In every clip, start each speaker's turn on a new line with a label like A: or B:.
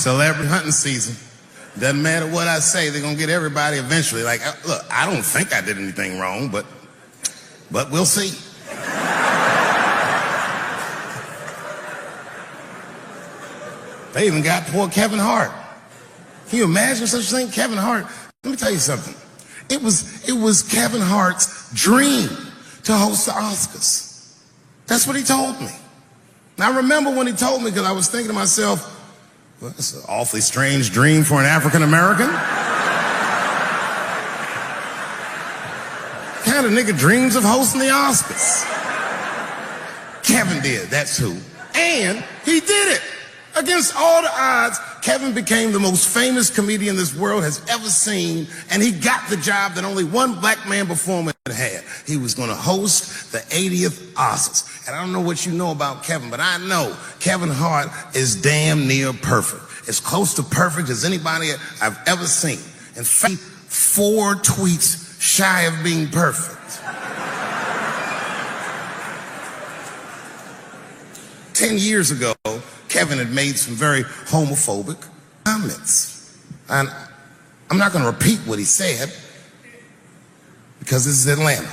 A: celebrity hunting season. Doesn't matter what I say, they're gonna get everybody eventually. Like, look, I don't think I did anything wrong, but we'll see. They even got poor Kevin Hart. Can you imagine such a thing? Kevin Hart, let me tell you something. It was Kevin Hart's dream to host the Oscars. That's what he told me. And I remember when he told me, because I was thinking to myself, well, that's an awfully strange dream for an African American. Kind of nigga dreams of hosting the Oscars. Kevin did, that's who. And he did it. Against all the odds, Kevin became the most famous comedian this world has ever seen, and he got the job that only one black man before him had. He was going to host the 80th Oscars. And I don't know what you know about Kevin, but I know Kevin Hart is damn near perfect. As close to perfect as anybody I've ever seen. In fact, 4 tweets shy of being perfect. 10 years ago, Kevin had made some very homophobic comments. And I'm not going to repeat what he said, because this is Atlanta.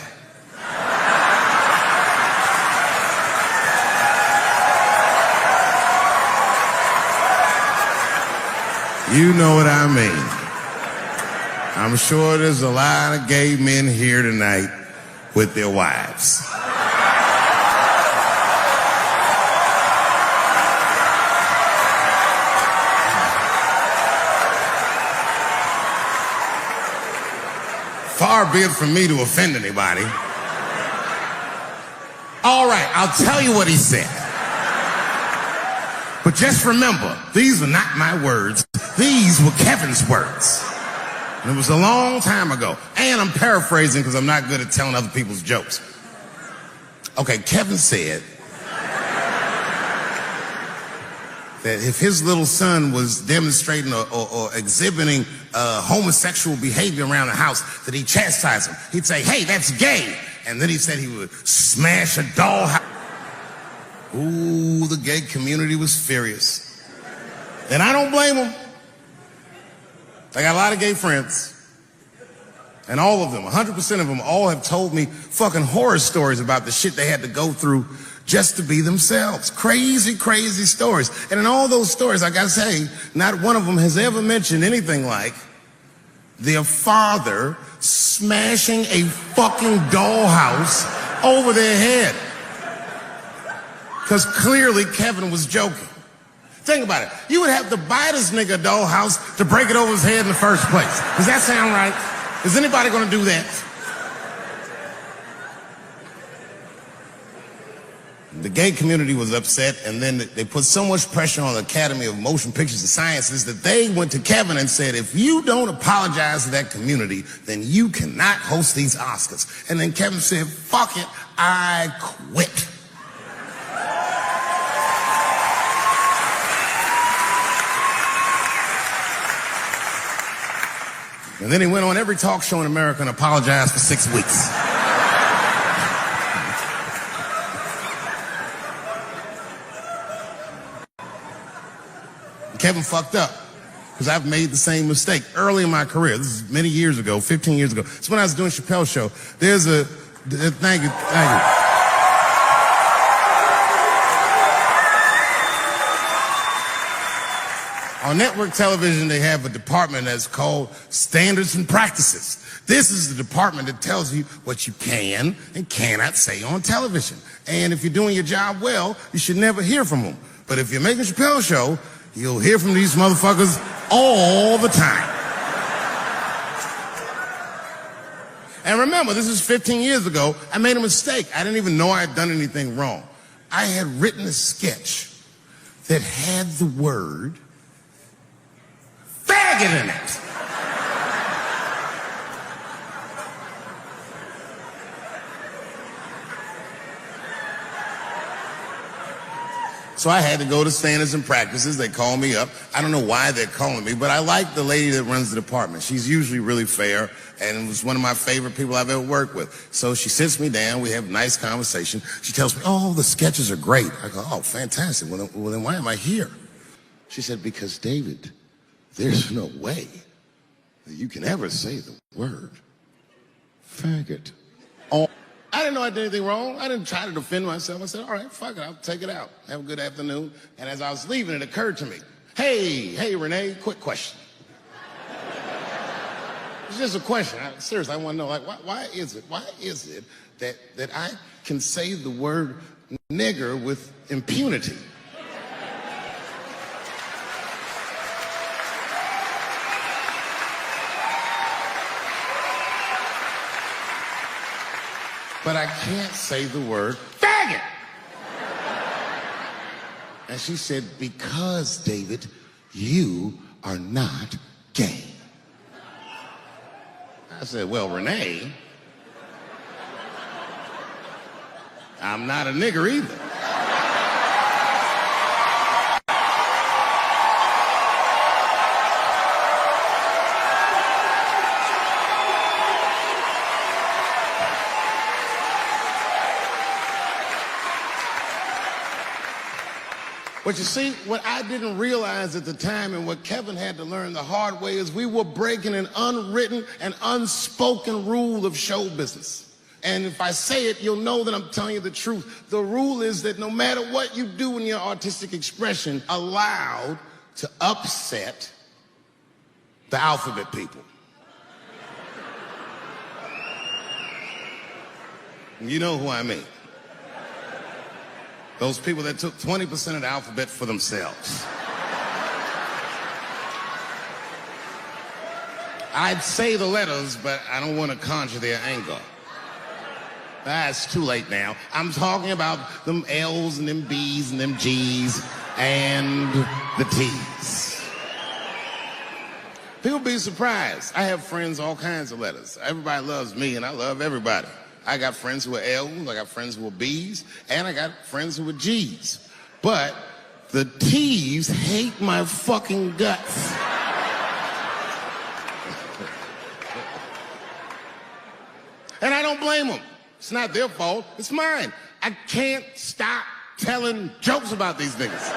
A: You know what I mean. I'm sure there's a lot of gay men here tonight with their wives. Far be it from me to offend anybody. All right, I'll tell you what he said. But just remember, these were not my words. These were Kevin's words. And it was a long time ago. And I'm paraphrasing because I'm not good at telling other people's jokes. Okay, Kevin said that if his little son was demonstrating or exhibiting homosexual behavior around the house, that he'd chastise him. He'd say, hey, that's gay. And then he said he would smash a dollhouse. Ooh, the gay community was furious. And I don't blame them. I got a lot of gay friends. And all of them, 100% of them, all have told me fucking horror stories about the shit they had to go through just to be themselves. Crazy, crazy stories. And in all those stories, I gotta say, not one of them has ever mentioned anything like their father smashing a fucking dollhouse over their head. Because clearly Kevin was joking. Think about it. You would have to buy this nigga a dollhouse to break it over his head in the first place. Does that sound right? Is anybody gonna do that? The gay community was upset, and then they put so much pressure on the Academy of Motion Pictures and Sciences that they went to Kevin and said, if you don't apologize to that community, then you cannot host these Oscars. And then Kevin said, fuck it, I quit. And then he went on every talk show in America and apologized for 6 weeks. Kevin fucked up, because I've made the same mistake early in my career. This is many years ago, 15 years ago. It's when I was doing Chappelle's show. There's a, thank you. On network television, they have a department that's called Standards and Practices. This is the department that tells you what you can and cannot say on television. And if you're doing your job well, you should never hear from them. But if you're making Chappelle's show, you'll hear from these motherfuckers all the time. And remember, this is 15 years ago. I made a mistake. I didn't even know I had done anything wrong. I had written a sketch that had the word faggot in it. So I had to go to Standards and Practices. They call me up. I don't know why they're calling me, but I like the lady that runs the department. She's usually really fair and was one of my favorite people I've ever worked with. So she sits me down. We have a nice conversation. She tells me, oh, the sketches are great. I go, oh, fantastic. Well, then why am I here? She said, because David, there's no way that you can ever say the word faggot. Oh, I didn't know I did anything wrong. I didn't try to defend myself. I said, all right, fuck it, I'll take it out. Have a good afternoon. And as I was leaving, it occurred to me, hey, Renee, quick question. It's just a question. Seriously, I want to know, like, why is it that I can say the word nigger with impunity? But I can't say the word faggot. And she said, because, David, you are not gay. I said, well, Renee, I'm not a nigger either. But you see, what I didn't realize at the time and what Kevin had to learn the hard way is we were breaking an unwritten and unspoken rule of show business. And if I say it, you'll know that I'm telling you the truth. The rule is that no matter what you do in your artistic expression, allowed to upset the alphabet people. You know who I mean. Those people that took 20% of the alphabet for themselves. I'd say the letters, but I don't want to conjure their anger. It's too late now. I'm talking about them L's and them B's and them G's and the T's. People be surprised. I have friends, all kinds of letters. Everybody loves me and I love everybody. I got friends who are L's, I got friends who are B's, and I got friends who are G's. But the T's hate my fucking guts. And I don't blame them. It's not their fault, it's mine. I can't stop telling jokes about these niggas.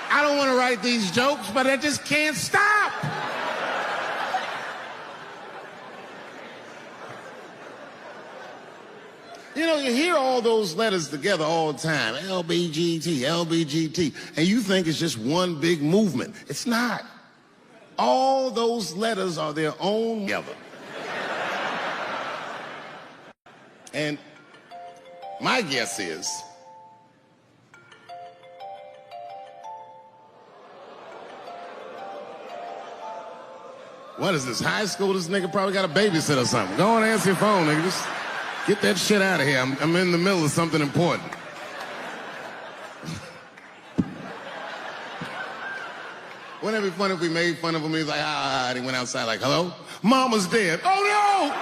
A: I don't want to write these jokes, but I just can't stop. You know, you hear all those letters together all the time, LBGT, LBGT, and you think it's just one big movement. It's not. All those letters are their own together. And my guess is, what is this, high school? This nigga probably got a babysitter or something. Go on and answer your phone, nigga. Just get that shit out of here. I'm in the middle of something important. Wouldn't it be funny if we made fun of him? He's like, and he went outside like, hello? Mama's dead. Oh,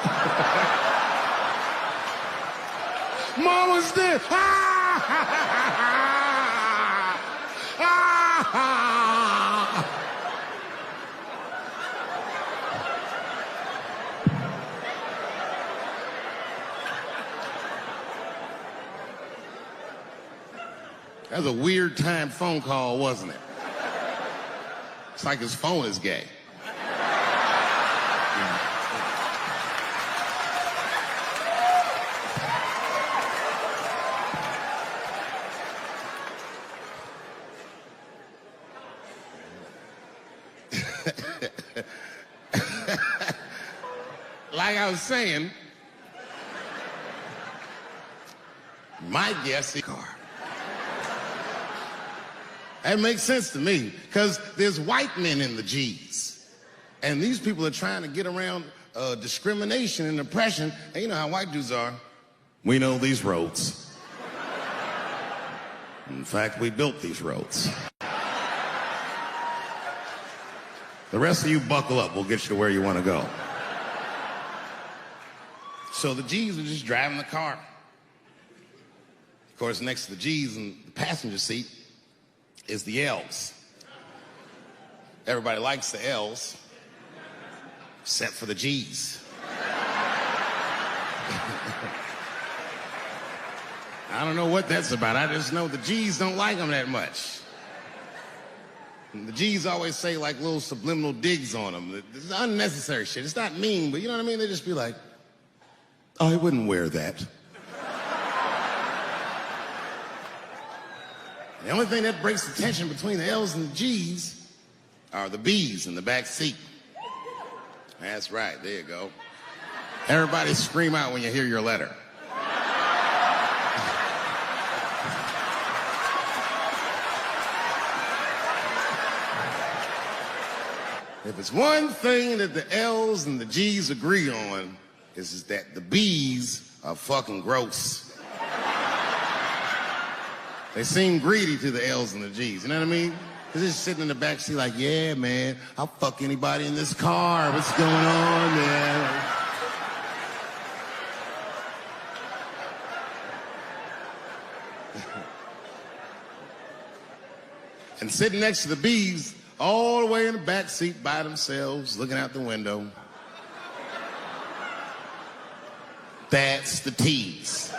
A: no! Mama's dead. That was a weird time phone call, wasn't it? It's like his phone is gay. Like I was saying, my guess is car. That makes sense to me, because there's white men in the G's. And these people are trying to get around discrimination and oppression. And you know how white dudes are. We know these roads. In fact, we built these roads. The rest of you buckle up. We'll get you to where you want to go. So the G's are just driving the car. Of course, next to the G's in the passenger seat is the L's. Everybody likes the L's, except for the G's. I don't know what that's about. I just know the G's don't like them that much. And the G's always say like little subliminal digs on them. It's unnecessary shit. It's not mean, but you know what I mean? They just be like, I wouldn't wear that. The only thing that breaks the tension between the L's and the G's are the B's in the back seat. That's right, there you go. Everybody scream out when you hear your letter. If it's one thing that the L's and the G's agree on, is that the B's are fucking gross. They seem greedy to the L's and the G's, you know what I mean? They're just sitting in the back seat like, yeah, man, I'll fuck anybody in this car. What's going on, man? And sitting next to the B's, all the way in the back seat by themselves, looking out the window. That's the T's.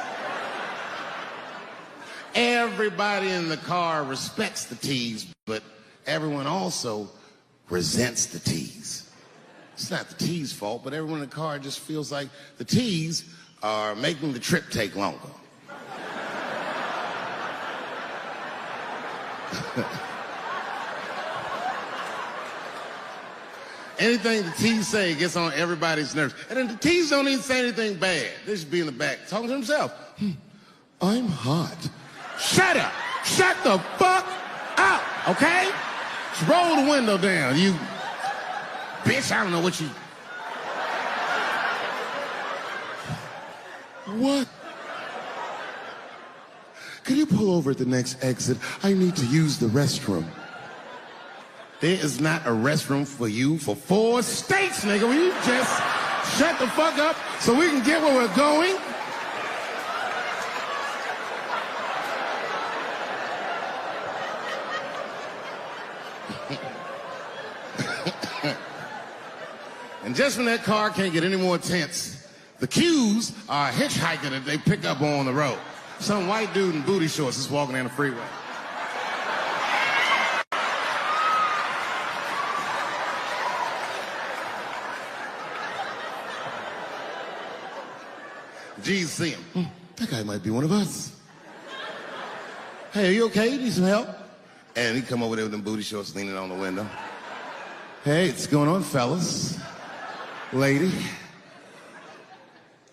A: Everybody in the car respects the T's, but everyone also resents the T's. It's not the T's' fault, but everyone in the car just feels like the T's are making the trip take longer. Anything the T's say gets on everybody's nerves. And then the T's don't even say anything bad. They just be in the back talking to themselves. I'm hot. Shut up. Shut the fuck up, okay? Just roll the window down, you bitch. I don't know what you... What? Can you pull over at the next exit? I need to use the restroom. There is not a restroom for you for 4 states, nigga. Will you just shut the fuck up so we can get where we're going? And just when that car can't get any more tense, the Q's are a hitchhiker that they pick up on the road. Some white dude in booty shorts is walking down the freeway. G's see him. That guy might be one of us. Hey, are you okay? Need some help? And he come over there with them booty shorts leaning on the window. Hey, what's going on, fellas? Lady.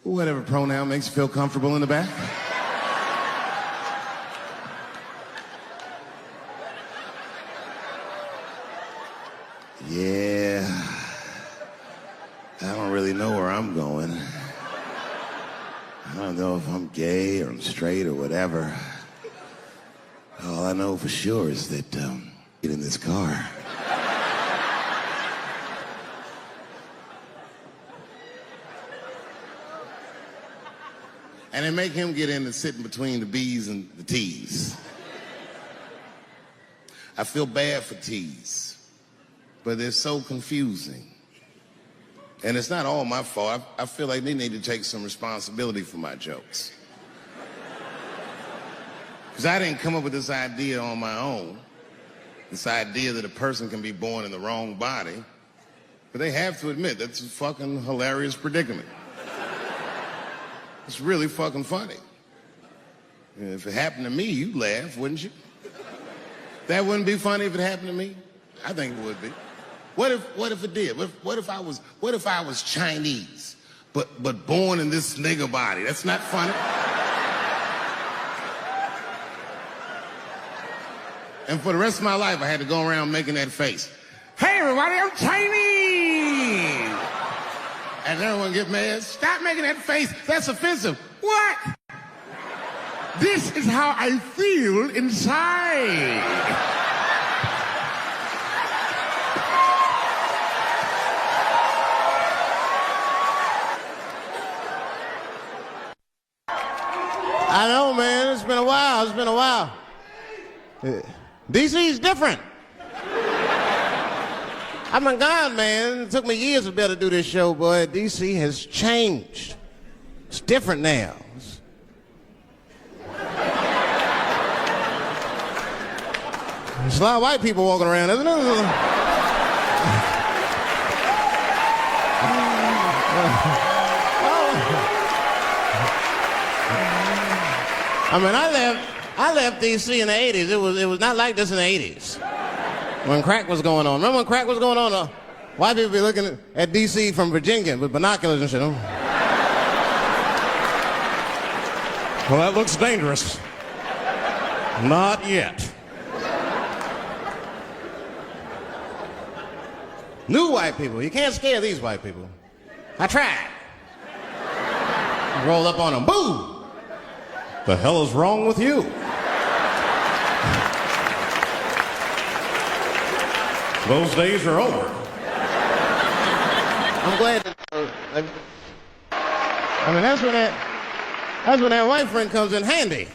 A: Whatever pronoun makes you feel comfortable in the back. Yeah. I don't really know where I'm going. I don't know if I'm gay or I'm straight or whatever. All I know for sure is that get in this car. And they make him get in and sit in between the B's and the T's. I feel bad for T's, but they're so confusing. And it's not all my fault. I feel like they need to take some responsibility for my jokes. Because I didn't come up with this idea on my own. This idea that a person can be born in the wrong body. But they have to admit, that's a fucking hilarious predicament. It's really fucking funny. If it happened to me, you'd laugh, wouldn't you? That wouldn't be funny if it happened to me? I think it would be. What if it did? What if I was Chinese, but born in this nigga body? That's not funny. And for the rest of my life, I had to go around making that face. Hey, everybody, I'm Chinese. And everyone get mad. Stop making that face. That's offensive. What? This is how I feel inside. I know, man. It's been a while. It's been a while. DC's different. I've been gone, man. It took me years to be able to do this show, boy. DC has changed. It's different now. There's a lot of white people walking around, isn't there? I mean, I left D.C. in the 80s. It was not like this in the 80s. When crack was going on. Remember when crack was going on? White people be looking at D.C. from Virginia with binoculars and shit. Well, that looks dangerous. Not yet. New white people. You can't scare these white people. I tried. Roll up on them. Boo! The hell is wrong with you? Those days are over. I'm glad that, I mean, that's when that white friend comes in handy.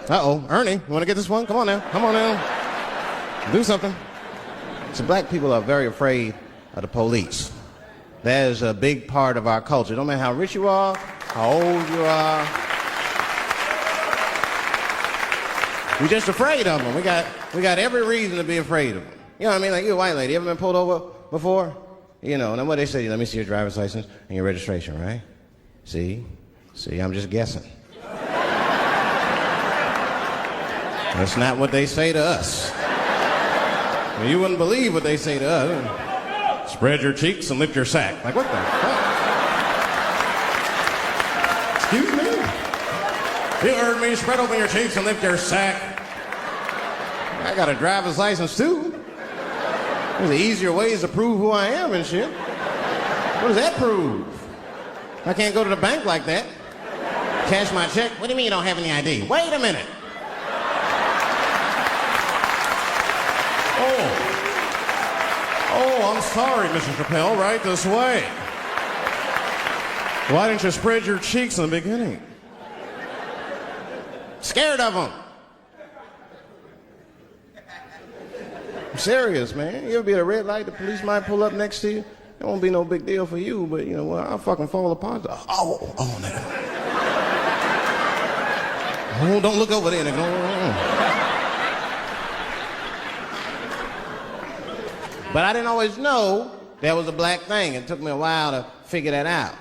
A: Uh-oh, Ernie, you want to get this one? Come on now, come on now. Do something. So black people are very afraid of the police. That is a big part of our culture. No matter how rich you are, how old you are. We're just afraid of them. We got every reason to be afraid of them. You know what I mean? Like, you a white lady, ever been pulled over before? You know, and then what they say, let me see your driver's license and your registration, right? See, I'm just guessing. That's not what they say to us. Well, you wouldn't believe what they say to us. Spread your cheeks and lift your sack. Like, what the fuck? Excuse me? You heard me. Spread open your cheeks and lift your sack. I got a driver's license, too. There's easier ways to prove who I am and shit. What does that prove? I can't go to the bank like that. Cash my check. What do you mean you don't have any ID? Wait a minute. Oh, I'm sorry, Mr. Chappelle. Right this way. Why didn't you spread your cheeks in the beginning? Scared of them. I'm serious, man. You ever be at a red light, the police might pull up next to you. It won't be no big deal for you, but you know what? I'll fucking fall apart. Oh, nigga. Oh, don't look over there, nigga. But I didn't always know that was a black thing. It took me a while to figure that out.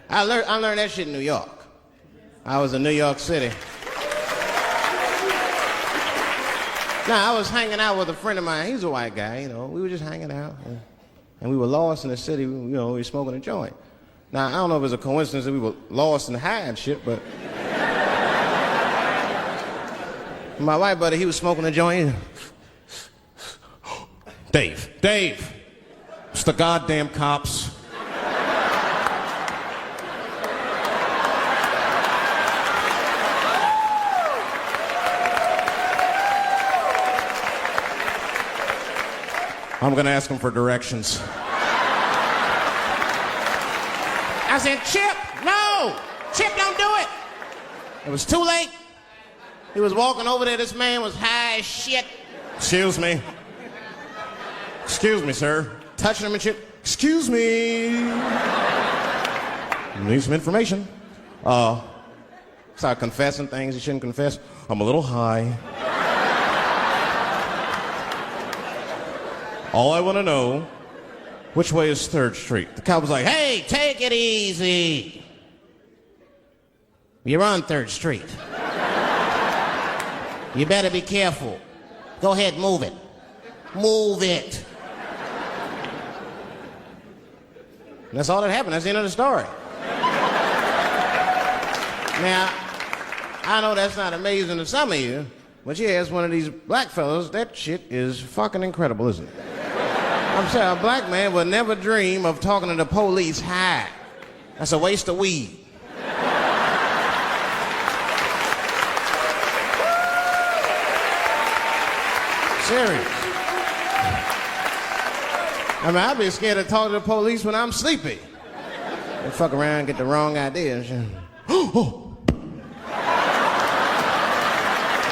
A: I learned that shit in New York. I was in New York City. Now, I was hanging out with a friend of mine. He's a white guy, you know. We were just hanging out. And we were lost in the city. You know, we were smoking a joint. Now, I don't know if it's a coincidence that we were lost in the high and shit, but... my white buddy, he was smoking a joint. Dave, it's the goddamn cops. I'm gonna ask him for directions. I said, Chip, no! Chip, don't do it! It was too late. He was walking over there, this man was high as shit. Excuse me, sir. Touching him and shit. Excuse me. Need some information. Start confessing things he shouldn't confess. I'm a little high. All I want to know, which way is 3rd Street? The cop was like, hey, take it easy. You're on 3rd Street. You better be careful. Go ahead, move it. Move it. And that's all that happened. That's the end of the story. Now, I know that's not amazing to some of you, but you ask one of these black fellas, that shit is fucking incredible, isn't it? I'm saying a black man would never dream of talking to the police high. That's a waste of weed. Serious. I mean, I'd be scared to talk to the police when I'm sleepy. They fuck around and get the wrong idea and shit. Oh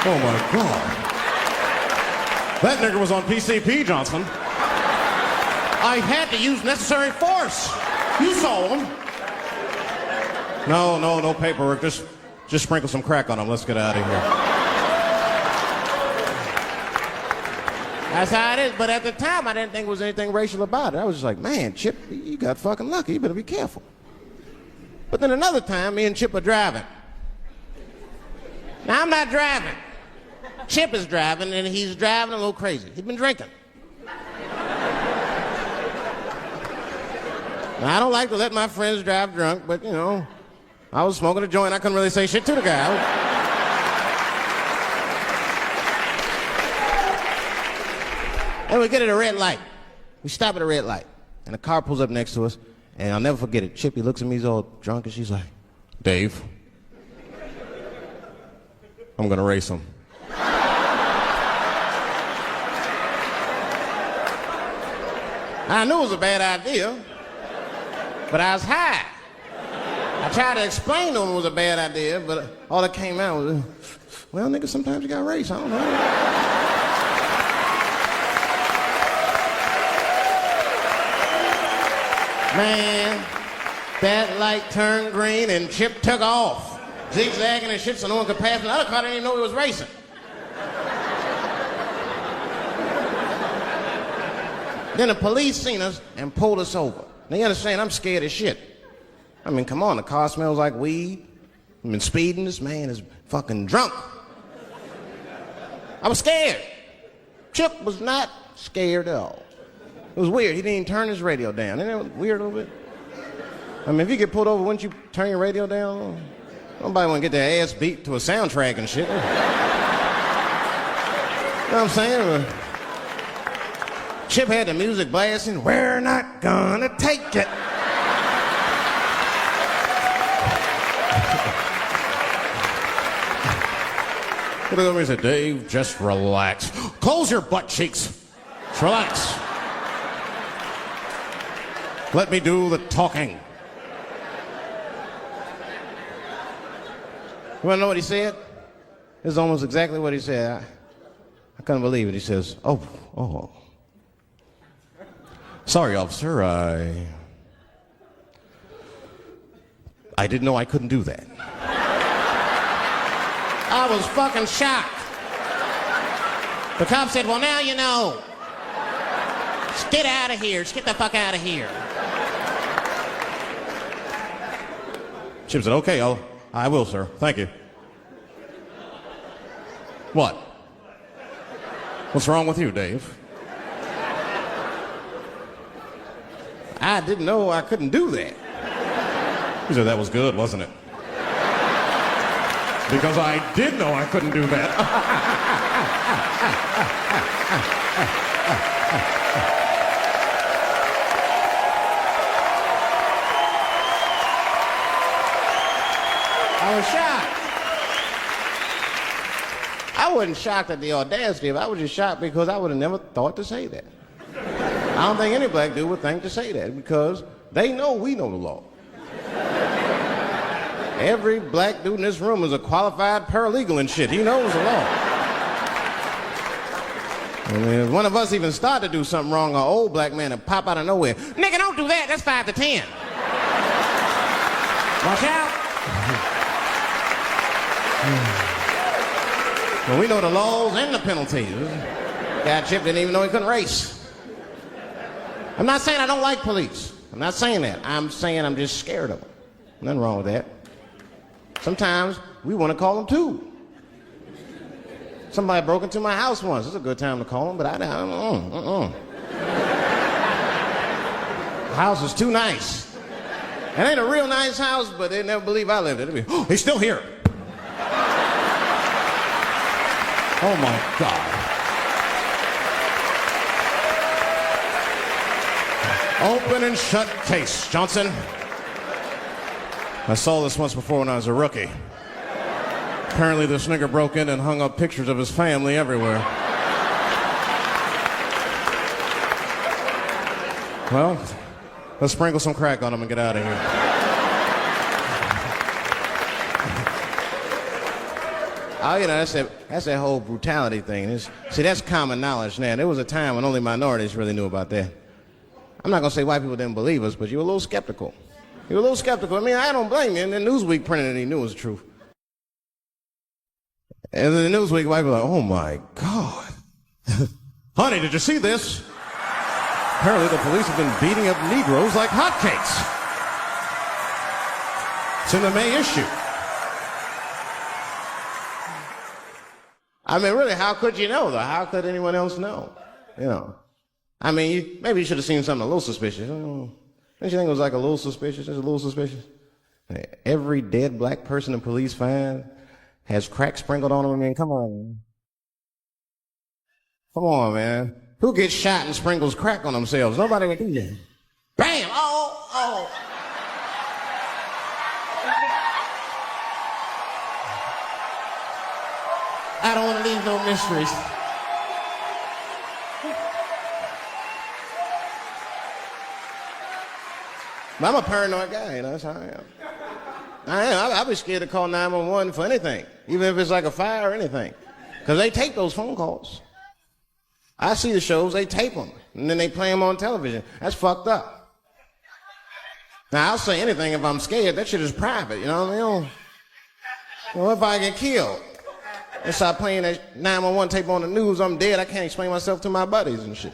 A: my God. That nigger was on PCP, Johnson. I had to use necessary force. You saw him. No paperwork. Just sprinkle some crack on him. Let's get out of here.
B: That's how it is. But at the time, I didn't think there was anything racial about it. I was just like, man, Chip, you got fucking lucky. You better be careful. But then another time, me and Chip are driving. Now, I'm not driving. Chip is driving, and he's driving a little crazy. He's been drinking. Now, I don't like to let my friends drive drunk, but, you know, I was smoking a joint. I couldn't really say shit to the guy. And we get at a red light. We stop at a red light. And a car pulls up next to us. And I'll never forget it. Chippy looks at me, he's all drunk, and she's like, Dave, I'm gonna race him. I knew it was a bad idea, but I was high. I tried to explain to him it was a bad idea, but all that came out was, well, nigga, sometimes you gotta race, I don't know. Man, that light turned green and Chip took off, zigzagging and shit so no one could pass me. The other car didn't even know he was racing. Then the police seen us and pulled us over. Now you understand, I'm scared as shit. I mean, come on, the car smells like weed. I've been speeding, this man is fucking drunk. I was scared. Chip was not scared at all. It was weird. He didn't even turn his radio down. Isn't that weird a little bit? I mean, if you get pulled over, wouldn't you turn your radio down? Nobody want to get their ass beat to a soundtrack and shit. You know what I'm saying? Chip had the music blasting. We're not gonna take it. He looked over and said, Dave, just relax. Close your butt cheeks. Just relax. Let me do the talking. You want to know what he said? This is almost exactly what he said. I couldn't believe it. He says, oh. Sorry, officer, I didn't know I couldn't do that. I was fucking shocked. The cop said, well, now you know. Just get out of here. Just get the fuck out of here. Chip said, okay, I will, sir. Thank you. What? What's wrong with you, Dave? I didn't know I couldn't do that. He said, that was good, wasn't it? Because I did know I couldn't do that. I was shocked. I wasn't shocked at the audacity of it. I was just shocked because I would have never thought to say that. I don't think any black dude would think to say that because they know we know the law. Every black dude in this room is a qualified paralegal and shit. He knows the law. I mean, if one of us even start to do something wrong, an old black man will pop out of nowhere. Nigga, don't do that. That's 5 to 10. Watch out. Well, we know the laws and the penalties. Guy Chip didn't even know he couldn't race. I'm not saying I don't like police. I'm not saying that. I'm saying I'm just scared of them. Nothing wrong with that. Sometimes we want to call them too. Somebody broke into my house once. It's a good time to call them, but I don't. The house is too nice. It ain't a real nice house, but they never believe I lived it. Oh, he's still here. Oh my God. Open and shut case, Johnson. I saw this once before when I was a rookie. Apparently this nigger broke in and hung up pictures of his family everywhere. Well, let's sprinkle some crack on him and get out of here. Oh, you know, that's that whole brutality thing. See, that's common knowledge now. There was a time when only minorities really knew about that. I'm not going to say white people didn't believe us, but you were a little skeptical. You were a little skeptical. I mean, I don't blame you. And then Newsweek printed it and he knew it was the truth. And then the Newsweek white people were like, oh, my God. Honey, did you see this? Apparently the police have been beating up Negroes like hotcakes. It's in the May issue. I mean, really, how could you know, though? How could anyone else know? You know. I mean, maybe you should have seen something a little suspicious. Don't you think it was like a little suspicious? Just a little suspicious? Every dead black person the police find has crack sprinkled on them. I mean, come on, man. Come on, man. Who gets shot and sprinkles crack on themselves? Nobody would do that. Bam! Oh! I don't want to leave no mysteries. But I'm a paranoid guy, you know, that's how I am. I'll be scared to call 911 for anything, even if it's like a fire or anything. Because they tape those phone calls. I see the shows, they tape them, and then they play them on television. That's fucked up. Now, I'll say anything if I'm scared. That shit is private, you know what I mean? Well, if I get killed, and start playing that 911 tape on the news, I'm dead, I can't explain myself to my buddies and shit.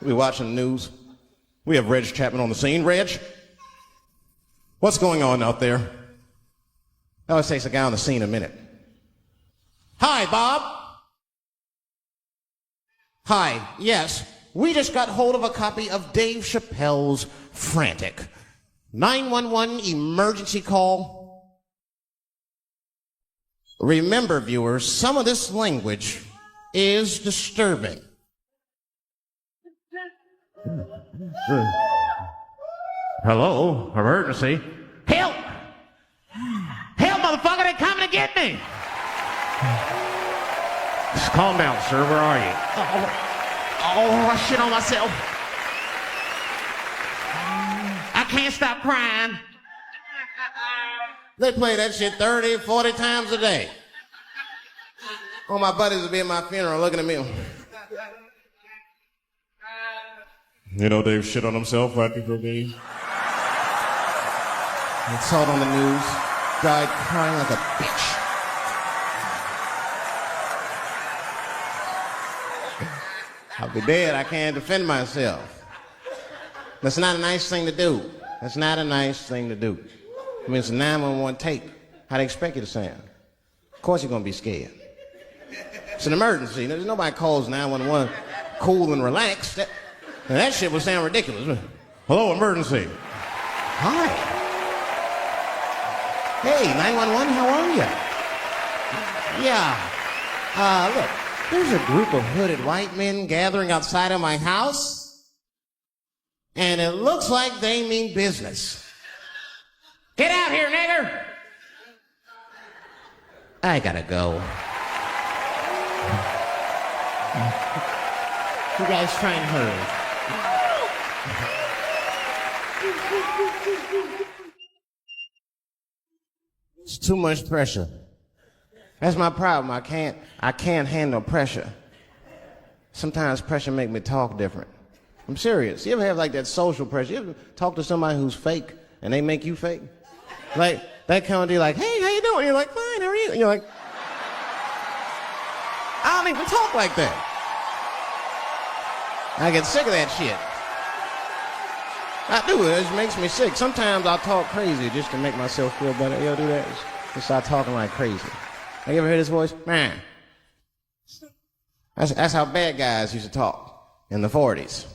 B: We watching the news. We have Reg Chapman on the scene. Reg, what's going on out there? That always takes a guy on the scene a minute. Hi, Bob. Hi, yes, we just got hold of a copy of Dave Chappelle's Frantic. 911 emergency call. Remember, viewers, some of this language is disturbing.
C: Hello, emergency. Help! Help, motherfucker, they're coming to get me! Just calm down, sir, where are you? I shit on myself. I can't stop crying.
B: They play that shit 30, 40 times a day. All my buddies will be at my funeral looking at me. You know, Dave shit on himself right before Dave. I saw it on the news. Died crying like a bitch. I'll be dead. I can't defend myself. That's not a nice thing to do. That's not a nice thing to do. I mean, it's a 911 tape. How they expect you to sound? Of course you're going to be scared. It's an emergency. There's nobody calls 911 cool and relaxed. That shit would sound ridiculous. Hello, emergency. Hi. Hey, 911, how are you? Yeah. Look, there's a group of hooded white men gathering outside of my house, and it looks like they mean business. Get out here, nigger! I gotta go. You guys try and hurry. It's too much pressure. That's my problem. I can't handle pressure. Sometimes pressure make me talk different. I'm serious. You ever have like that social pressure? You ever talk to somebody who's fake and they make you fake? Like that kind of deal, like, hey, how you doing? You're like, fine, how are you? And you're like, I don't even talk like that. I get sick of that shit. I do. It just makes me sick. Sometimes I'll talk crazy just to make myself feel better. You ever do that? Just start talking like crazy. Have you ever heard his voice? Man. That's how bad guys used to talk in the 40s.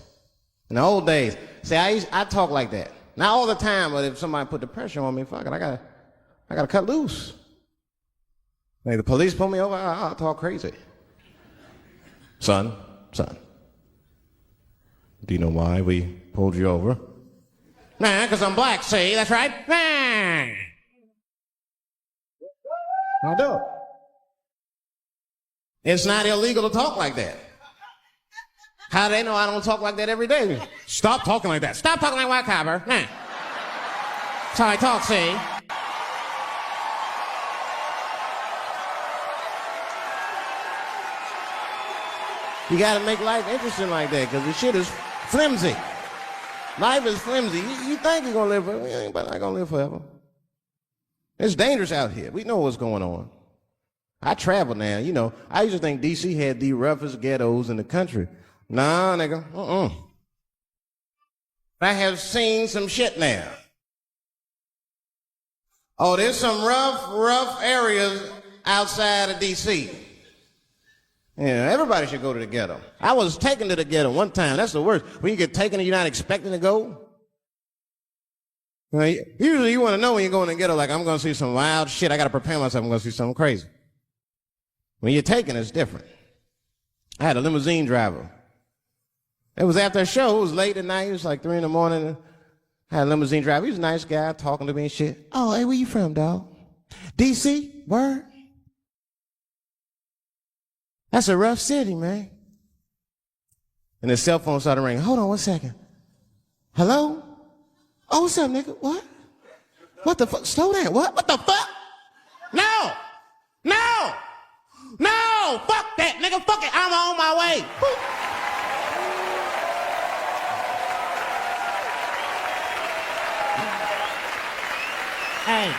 B: In the old days. See, I talk like that. Not all the time, but if somebody put the pressure on me, fuck it, I gotta cut loose. Like the police pull me over, I'll talk crazy. Son. Do you know why we pulled you over? Nah, because I'm black, see? That's right. Nah. I'll do it. It's not illegal to talk like that. How do they know I don't talk like that every day? Stop talking like that. Stop talking like white copper. Nah. That's how I talk, see? You gotta make life interesting like that, because the shit is flimsy. Life is flimsy. You think you're gonna live forever, you ain't not gonna live forever. It's dangerous out here. We know what's going on. I travel now, you know. I used to think D.C. had the roughest ghettos in the country. Nah, nigga, I have seen some shit now. Oh, there's some rough areas outside of D.C. Yeah, everybody should go to the ghetto. I was taken to the ghetto one time. That's the worst. When you get taken and you're not expecting to go. Usually you want to know when you go in the ghetto, like, I'm going to see some wild shit. I got to prepare myself. I'm going to see something crazy. When you're taken, it's different. I had a limousine driver. It was after a show. It was late at night. It was like 3 in the morning. I had a limousine driver. He was a nice guy talking to me and shit. Oh, hey, where you from, dog? D.C.? Word? That's a rough city, man. And his cell phone started ringing. Hold on 1 second. Hello? Oh, what's up, nigga? What? What the fuck? Slow down. What the fuck? No! No! No! Fuck that, nigga. Fuck it. I'm on my way. Hey.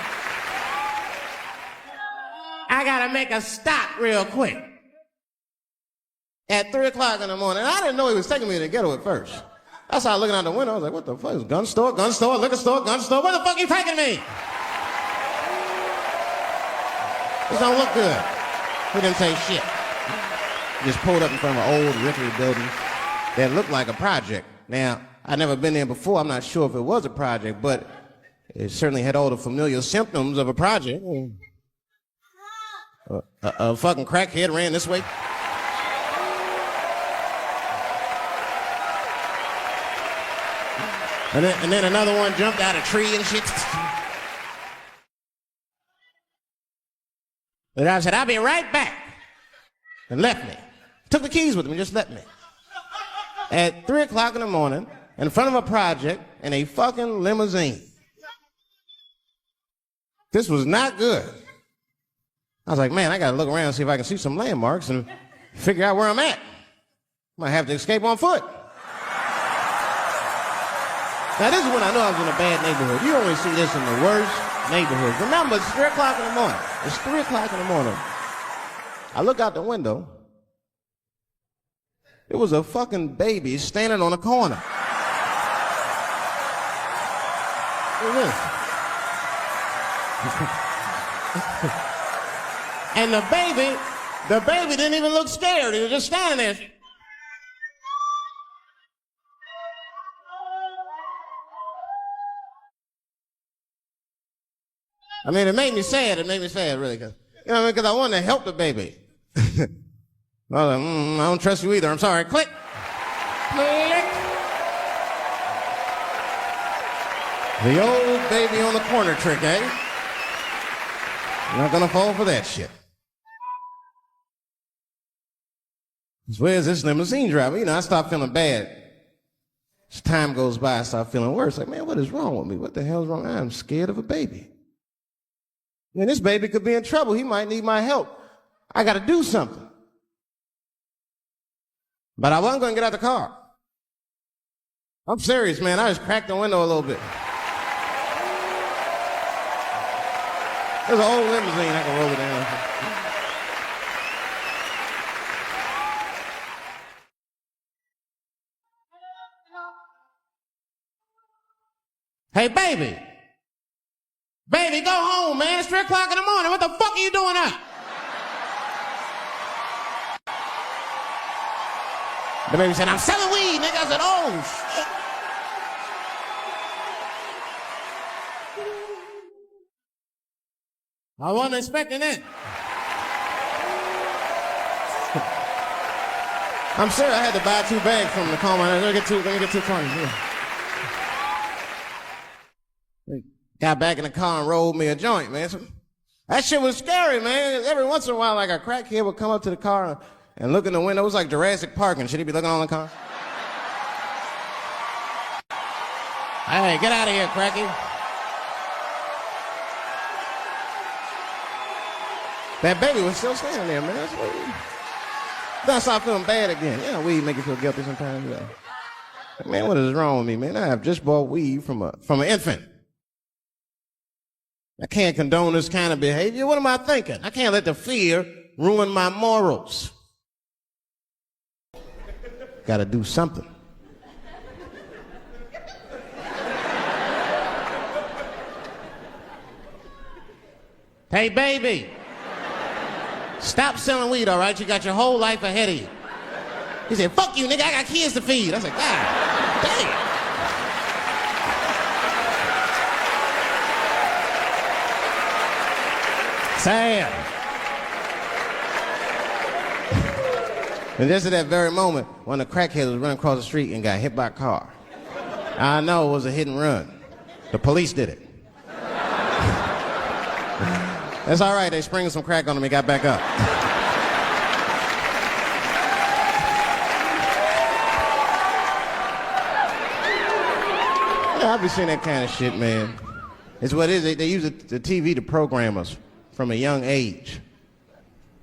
B: I gotta make a stop real quick. At 3 o'clock in the morning. I didn't know he was taking me to the ghetto at first. I started looking out the window. I was like, what the fuck? Gun store, liquor store, gun store. Where the fuck are you taking me? This don't look good. He didn't say shit. He just pulled up in front of an old rickety building that looked like a project. Now, I'd never been there before. I'm not sure if it was a project, but it certainly had all the familiar symptoms of a project. A fucking crackhead ran this way. And then another one jumped out of a tree and shit. The driver said, I'll be right back. And left me. Took the keys with him and just left me. At 3 o'clock in the morning, in front of a project, in a fucking limousine. This was not good. I was like, man, I gotta look around and see if I can see some landmarks and figure out where I'm at. Might have to escape on foot. Now, this is when I knew I was in a bad neighborhood. You only see this in the worst neighborhoods. Remember, it's 3 o'clock in the morning. It's 3 o'clock in the morning. I look out the window. It was a fucking baby standing on a corner. Look at this. And the baby didn't even look scared. He was just standing there. I mean, it made me sad. It made me sad, really. You know what I mean? Because I wanted to help the baby. I was like, I don't trust you either. I'm sorry. Click. Click. The old baby on the corner trick, eh? You're not going to fall for that shit. Where's this limousine driver? You know, I start feeling bad. As time goes by, I start feeling worse. Like, man, what is wrong with me? What the hell's wrong? I'm scared of a baby. Man, this baby could be in trouble. He might need my help. I got to do something. But I wasn't going to get out the car. I'm serious, man. I just cracked the window a little bit. There's an old limousine. I can roll it down. Hey, baby. Baby, go home, man. It's 3 o'clock in the morning. What the fuck are you doing up? The baby said, I'm selling weed, nigga. I said, oh, shit. I wasn't expecting that. I'm sure I had to buy 2 bags from the car. Let me get 2 coins. Yeah. Got back in the car and rolled me a joint, man. So, that shit was scary, man. Every once in a while, like a crackhead would come up to the car and look in the window. It was like Jurassic Park and shit. He'd be looking on the car. Hey, get out of here, cracky. That baby was still standing there, man. That's what then I started feeling bad again. Yeah, weed make you feel guilty sometimes. Yeah. Man, what is wrong with me, man? I have just bought weed from an infant. I can't condone this kind of behavior. What am I thinking? I can't let the fear ruin my morals. Gotta do something. Hey, baby. Stop selling weed, all right? You got your whole life ahead of you. He said, fuck you, nigga, I got kids to feed. I said, God damn. Sad. And just at that very moment, one of the crackheads was running across the street and got hit by a car. I know it was a hit and run. The police did it. That's all right, they sprinkled some crack on him and got back up. Yeah, I'll be seeing that kind of shit, man. It's what it is. They use the TV to program us from a young age.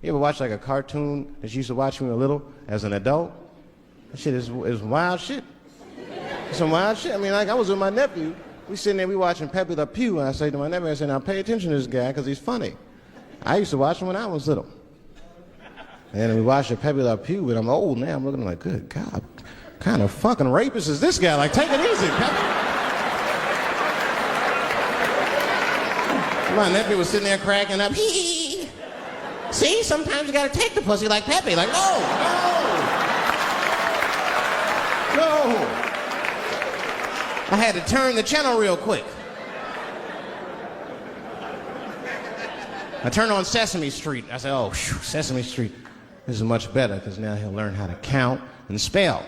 B: You ever watch like a cartoon that you used to watch when you were little as an adult? That shit is wild shit. It's some wild shit. I mean, like I was with my nephew. We sitting there, we watching Pepe Le Pew, and I say to my nephew, I say, now pay attention to this guy because he's funny. I used to watch him when I was little. And then we watched Pepe Le Pew, but I'm old now. I'm looking like, good God, what kind of fucking rapist is this guy? Like, take it easy, Pepe. My nephew was sitting there cracking up. Hee. See, sometimes you gotta take the pussy like Pepe. Like, no. I had to turn the channel real quick. I turned on Sesame Street. I said, oh, whew, Sesame Street. This is much better because now he'll learn how to count and spell.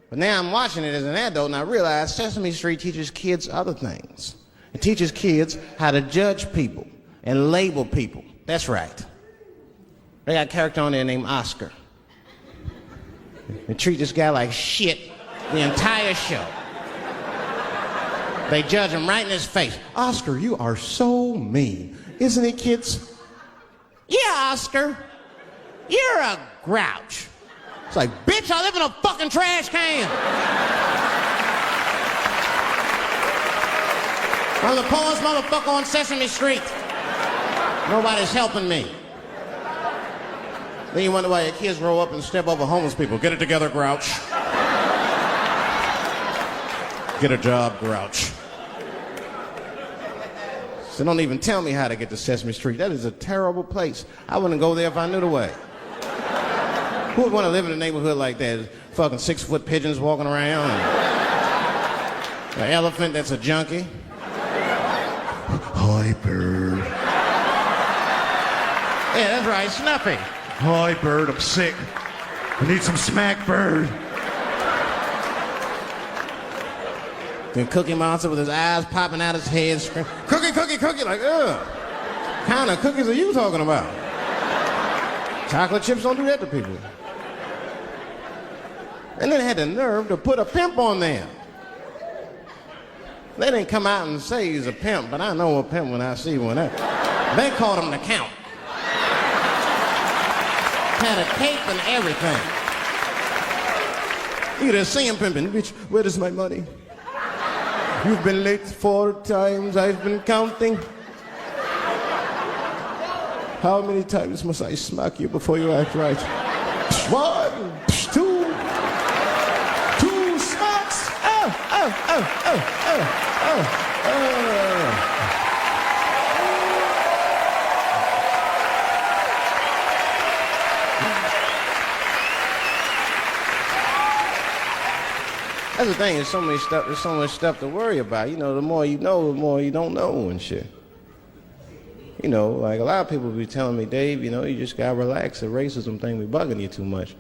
B: But now I'm watching it as an adult and I realize Sesame Street teaches kids other things. It teaches kids how to judge people and label people. That's right. They got a character on there named Oscar. They treat this guy like shit the entire show. They judge him right in his face. Oscar, you are so mean. Isn't it, kids? Yeah, Oscar. You're a grouch. It's like, bitch, I live in a fucking trash can. I'm the poorest motherfucker on Sesame Street. Nobody's helping me. Then you wonder why your kids grow up and step over homeless people. Get it together, grouch. Get a job, grouch. So don't even tell me how to get to Sesame Street. That is a terrible place. I wouldn't go there if I knew the way. Who would want to live in a neighborhood like that? Fucking 6-foot pigeons walking around. An elephant that's a junkie. Hi, bird. Yeah, that's right, Snuffy.
C: Hi, bird, I'm sick. I need some smack, bird.
B: Then Cookie Monster with his eyes popping out his head, screaming, cookie, cookie, cookie, like, ugh. What kind of cookies are you talking about? Chocolate chips don't do that to people. And then they had the nerve to put a pimp on there. They didn't come out and say he's a pimp, but I know a pimp when I see one. They called him the Count. Had a cape and everything. You could just see him pimping. Bitch, where is my money? You've been late 4 times, I've been counting. How many times must I smack you before you act right? 1, 2 smacks. That's the thing, there's so much stuff to worry about. You know, the more you know, the more you don't know and shit. You know, like a lot of people be telling me, Dave, you know, you just gotta relax. The racism thing be bugging you too much.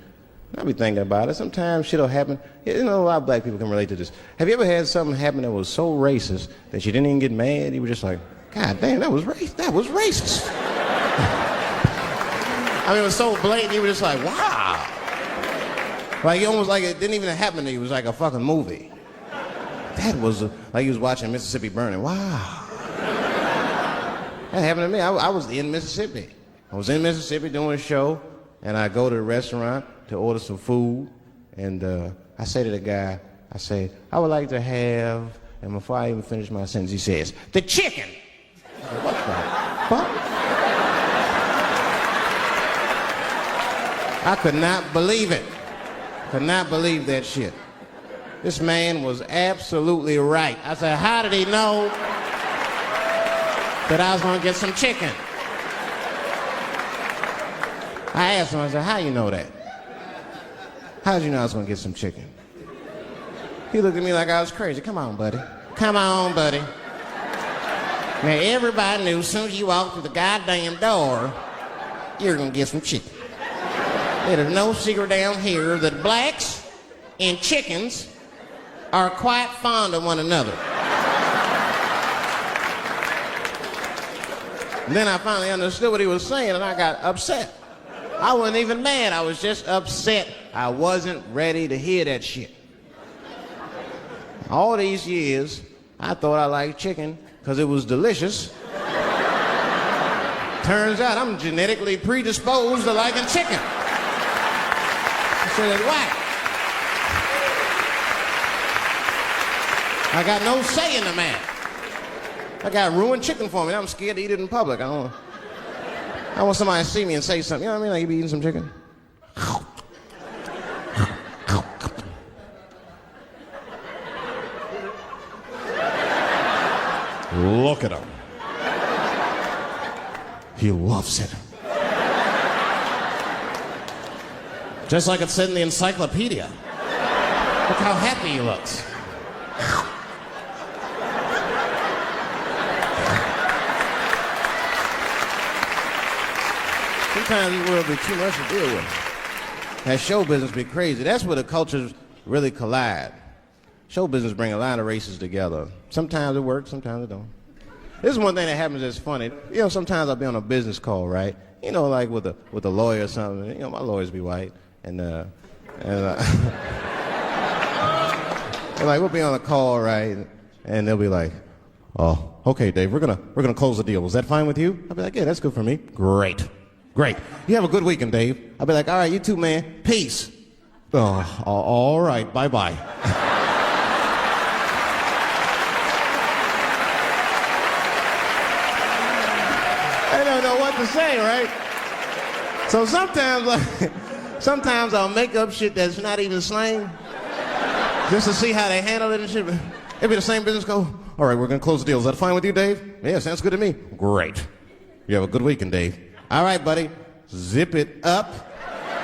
B: I be thinking about it. Sometimes shit'll happen. You know, a lot of black people can relate to this. Have you ever had something happen that was so racist that you didn't even get mad? You were just like, God damn, that was racist. I mean, it was so blatant, you were just like, wow. Like, almost like it didn't even happen to you. It was like a fucking movie. That was like you was watching Mississippi Burning. Wow. That happened to me. I was in Mississippi. I was in Mississippi doing a show, and I go to the restaurant to order some food, and I say to the guy, I say, I would like to have, and before I even finish my sentence, he says, the chicken. I said, what the fuck? I could not believe it. Could not believe that shit. This man was absolutely right. I said, how did he know that I was gonna get some chicken? I asked him, I said, how you know that? How did you know I was gonna get some chicken? He looked at me like I was crazy. Come on, buddy. Come on, buddy. Now, everybody knew as soon as you walked through the goddamn door, you're gonna get some chicken. There's no secret down here that blacks and chickens are quite fond of one another. And then I finally understood what he was saying, and I got upset. I wasn't even mad. I was just upset. I wasn't ready to hear that shit. All these years, I thought I liked chicken because it was delicious. Turns out I'm genetically predisposed to liking chicken. I said, why? I got no say in the matter. I got ruined chicken for me. I'm scared to eat it in public. I want somebody to see me and say something. You know what I mean? Like, you be eating some chicken? Look at him. He loves it. Just like it said in the encyclopedia. Look how happy he looks. Sometimes this world be too much to deal with. That show business be crazy. That's where the cultures really collide. Show business bring a lot of races together. Sometimes it works, sometimes it don't. This is one thing that happens that's funny. You know, sometimes I'll be on a business call, right? You know, like with a lawyer or something. You know, my lawyers be white, and like we'll be on a call, right? And they'll be like, "Oh, okay, Dave, we're gonna close the deal. Is that fine with you?" I'll be like, "Yeah, that's good for me." Great. You have a good weekend, Dave. I'll be like, "All right, you too, man. Peace." Oh, all right, bye-bye. I don't know what to say, right? So sometimes I'll make up shit that's not even slang, just to see how they handle it and shit. It'll be the same business go, "All right, we're gonna close the deal. Is that fine with you, Dave?" "Yeah, sounds good to me." "Great. You have a good weekend, Dave." "All right, buddy. Zip it up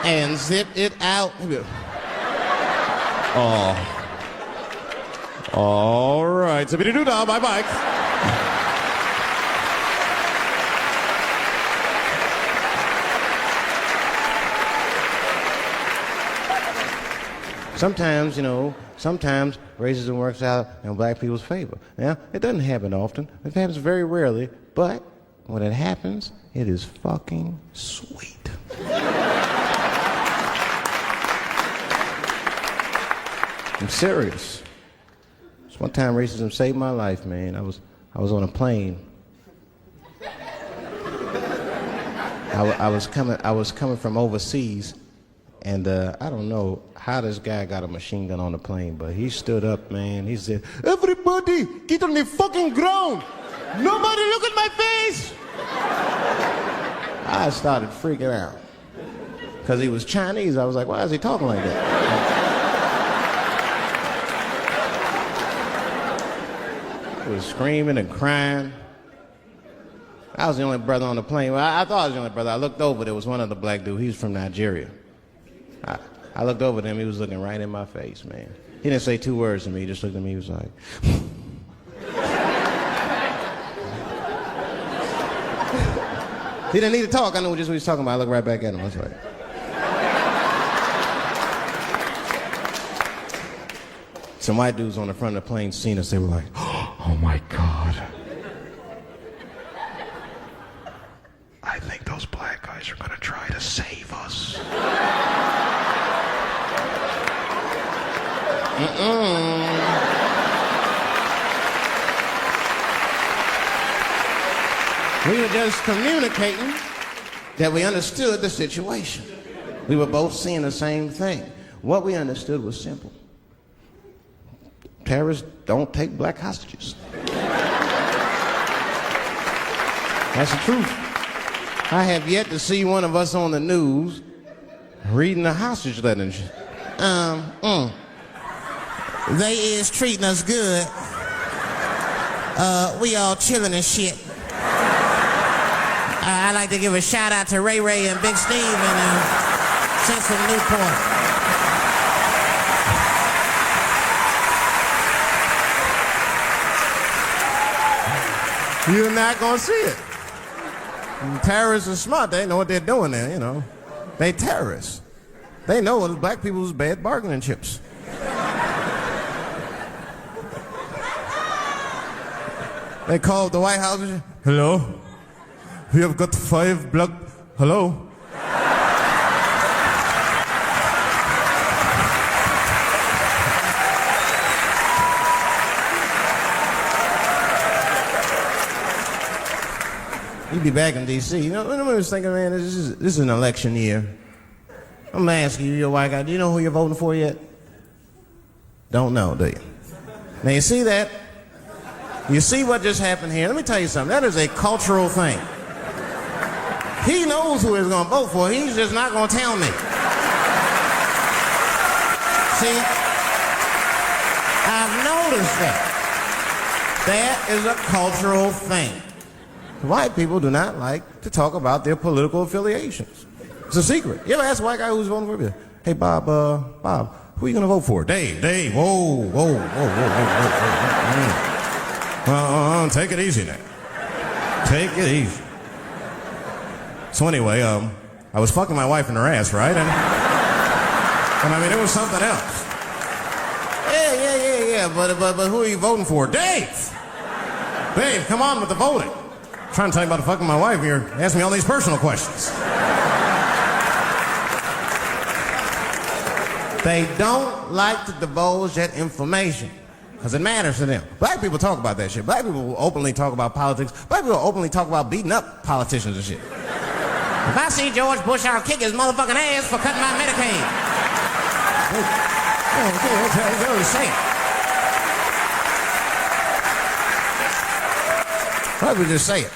B: and zip it out." Oh. All right. Zippity-doo-dah. Bye-bye. Sometimes, you know, racism works out in black people's favor. Now, it doesn't happen often. It happens very rarely, but when it happens, it is fucking sweet. I'm serious. This one time racism saved my life, man. I was on a plane. I was coming from overseas, and I don't know how this guy got a machine gun on the plane, but he stood up, man. He said, "Everybody, get on the fucking ground. Nobody look at my face." I started freaking out. Because he was Chinese. I was like, why is he talking like that? He was screaming and crying. I was the only brother on the plane. Well, I thought I was the only brother. I looked over. There was one other black dude. He was from Nigeria. I looked over at him. He was looking right in my face, man. He didn't say two words to me. He just looked at me. He was like... He didn't need to talk. I knew just what he was talking about. I looked right back at him. I was like... Some white dudes on the front of the plane seen us. They were like, "Oh my God. I think those black guys are gonna try to save us." We were just communicating that we understood the situation. We were both seeing the same thing. What we understood was simple. Terrorists don't take black hostages. That's the truth. I have yet to see one of us on the news reading a hostage letter and shit.
D: They is treating us good. We all chilling and shit. I'd like to give a shout out to Ray Ray and Big Steve and Central Newport.
B: You're not gonna see it. And terrorists are smart. They know what they're doing there, you know. They terrorists. They know it's black people's bad bargaining chips. They called the White House and said, hello? We have got 5 black... Hello? You'd be back in D.C. You know, I was thinking, man, this is an election year. I'm gonna ask you, you're a white guy, do you know who you're voting for yet? Don't know, do you? Now, you see that? You see what just happened here? Let me tell you something. That is a cultural thing. He knows who he's gonna vote for. He's just not gonna tell me. See? I've noticed that. That is a cultural thing. White people do not like to talk about their political affiliations. It's a secret. You ever ask a white guy who's voting for you? Hey, Bob, who are you going to vote for? Dave, whoa. Take it easy now. Take it easy. So anyway, I was fucking my wife in her ass, right? And I mean, it was something else. Yeah, but who are you voting for? Dave, come on with the voting. I'm trying to tell you about fucking my wife. You're asking me all these personal questions. They don't like to divulge that information because it matters to them. Black people talk about that shit. Black people will openly talk about politics. Black people will openly talk about beating up politicians and shit. If I see George Bush, I'll kick his motherfucking ass for cutting my Medicaid. They always say it. Black people just say it.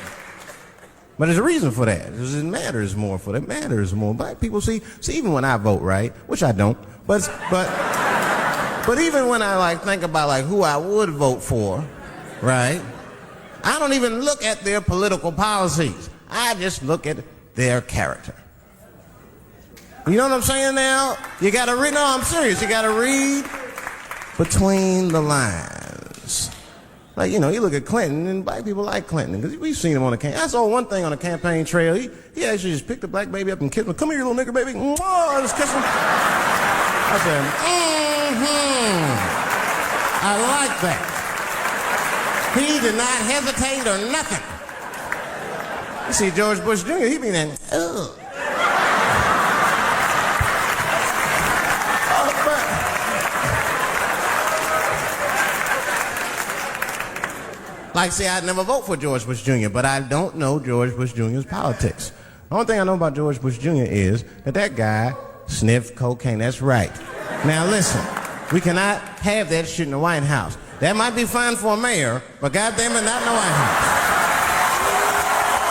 B: But there's a reason for that. It matters more for them. It matters more. Black people see, even when I vote, right, which I don't, but even when I think about who I would vote for, right, I don't even look at their political policies. I just look at their character. You know what I'm saying now? You gotta read, no, I'm serious. You gotta read between the lines. Like, you know, you look at Clinton, and black people like Clinton, because we've seen him on the campaign. I saw one thing on the campaign trail. He actually just picked a black baby up and kissed him. Come here, you little nigger baby. Mwah, just kiss him. I said, I like that. He did not hesitate or nothing. You see George Bush Jr., he be there, ugh. See, I'd never vote for George Bush Jr., but I don't know George Bush Jr.'s politics. The only thing I know about George Bush Jr. is that guy sniffed cocaine. That's right. Now listen, we cannot have that shit in the White House. That might be fine for a mayor, but goddamn it, not in the White House.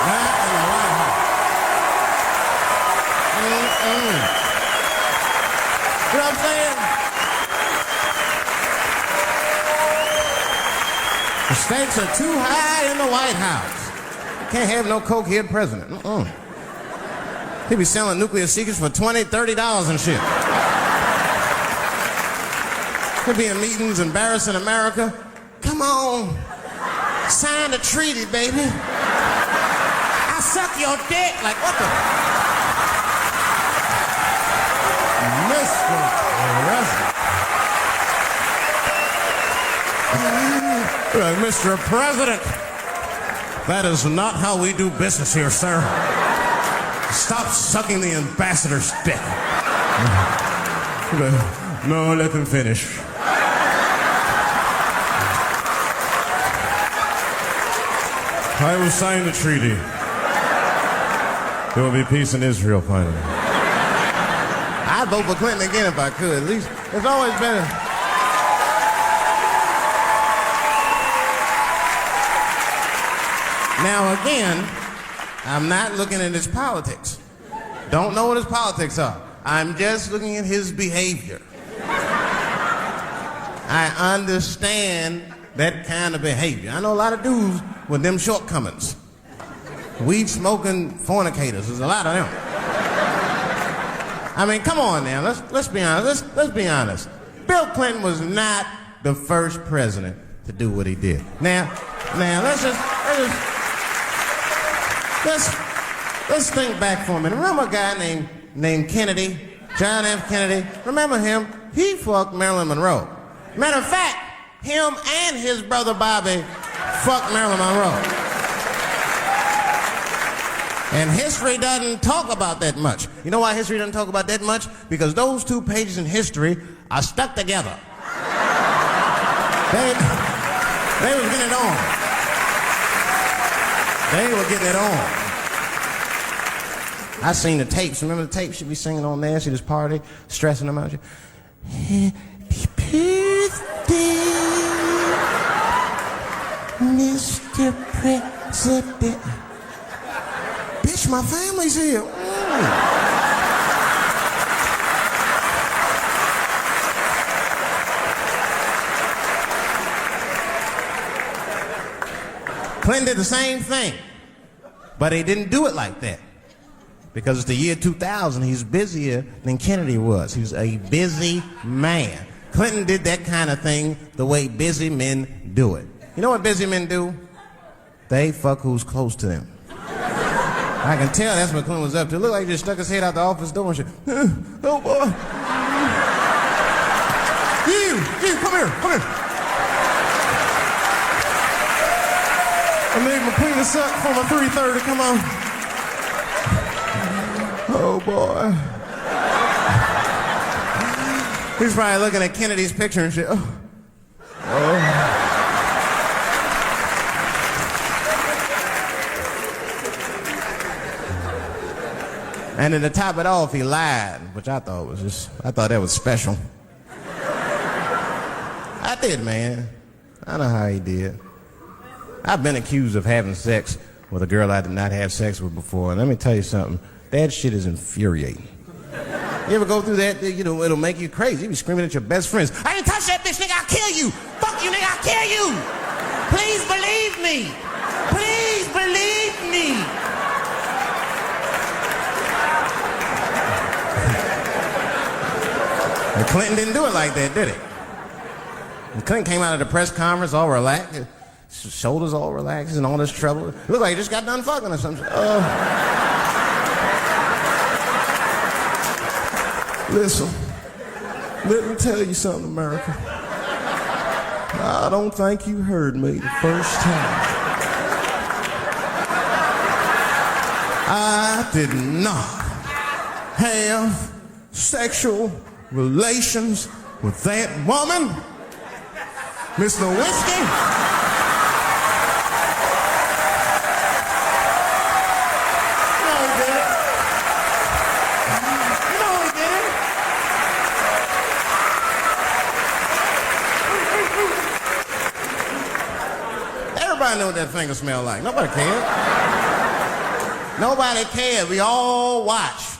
B: Not in the White House. You know what I'm saying? The stakes are too high in the White House. You can't have no cokehead president. He be selling nuclear secrets for $20, $30 and shit. He'll be in meetings embarrassing America. Come on, sign the treaty, baby. I suck your dick. Like, what the? Mr. President. Mr. President, that is not how we do business here, sir. Stop sucking the ambassador's dick. No, let him finish. I will sign the treaty. There will be peace in Israel finally. I'd vote for Clinton again if I could. At least it's always been Now again, I'm not looking at his politics. Don't know what his politics are. I'm just looking at his behavior. I understand that kind of behavior. I know a lot of dudes with them shortcomings. Weed smoking fornicators. There's a lot of them. I mean, come on now. Let's be honest. Let's be honest. Bill Clinton was not the first president to do what he did. Now, let's think back for a minute. Remember a guy named Kennedy, John F. Kennedy? Remember him? He fucked Marilyn Monroe. Matter of fact, him and his brother Bobby fucked Marilyn Monroe. And history doesn't talk about that much. You know why history doesn't talk about that much? Because those two pages in history are stuck together. They were getting it on. They were getting it on. I seen the tapes. Remember the tapes she'd be singing on there? She'd just party, stressing them out. Happy birthday, Mr. President. Bitch, my family's here. Clinton did the same thing, but he didn't do it like that. Because it's the year 2000, he's busier than Kennedy was. He was a busy man. Clinton did that kind of thing the way busy men do it. You know what busy men do? They fuck who's close to them. I can tell that's what Clinton was up to. Look like he just stuck his head out the office door and shit. Oh, boy. You, come here. I made my penis suck for my 3:30, come on. Oh, boy. He's probably looking at Kennedy's picture and shit. Oh. And then to top it off, he lied, which I thought that was special. I did, man. I know how he did. I've been accused of having sex with a girl I did not have sex with before, and let me tell you something. That shit is infuriating. You ever go through that? You know, it'll make you crazy. You be screaming at your best friends. I ain't touch that bitch, nigga, I'll kill you. Fuck you, nigga, I'll kill you. Please believe me. Please believe me. And Clinton didn't do it like that, did he? And Clinton came out of the press conference all relaxed, his shoulders all relaxed, and all this trouble. It looked like he just got done fucking or something. Listen, let me tell you something, America. I don't think you heard me the first time. I did not have sexual relations with that woman, Miss Lewinsky. No, he didn't. No, he didn't. Everybody knew what that finger smelled like. Nobody cared. Nobody cared. We all watched.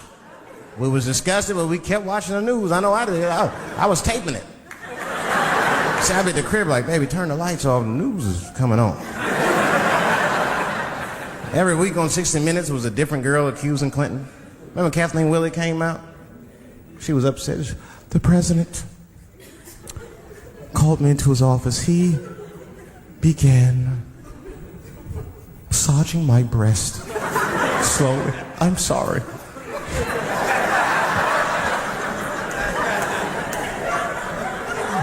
B: We was disgusted, but we kept watching the news. I know I did. I was taping it. See, I'd be at the crib like, baby, turn the lights off. The news is coming on. Every week on 60 Minutes was a different girl accusing Clinton. Remember Kathleen Willey came out? She was upset. The president called me into his office. He began massaging my breast slowly. I'm sorry.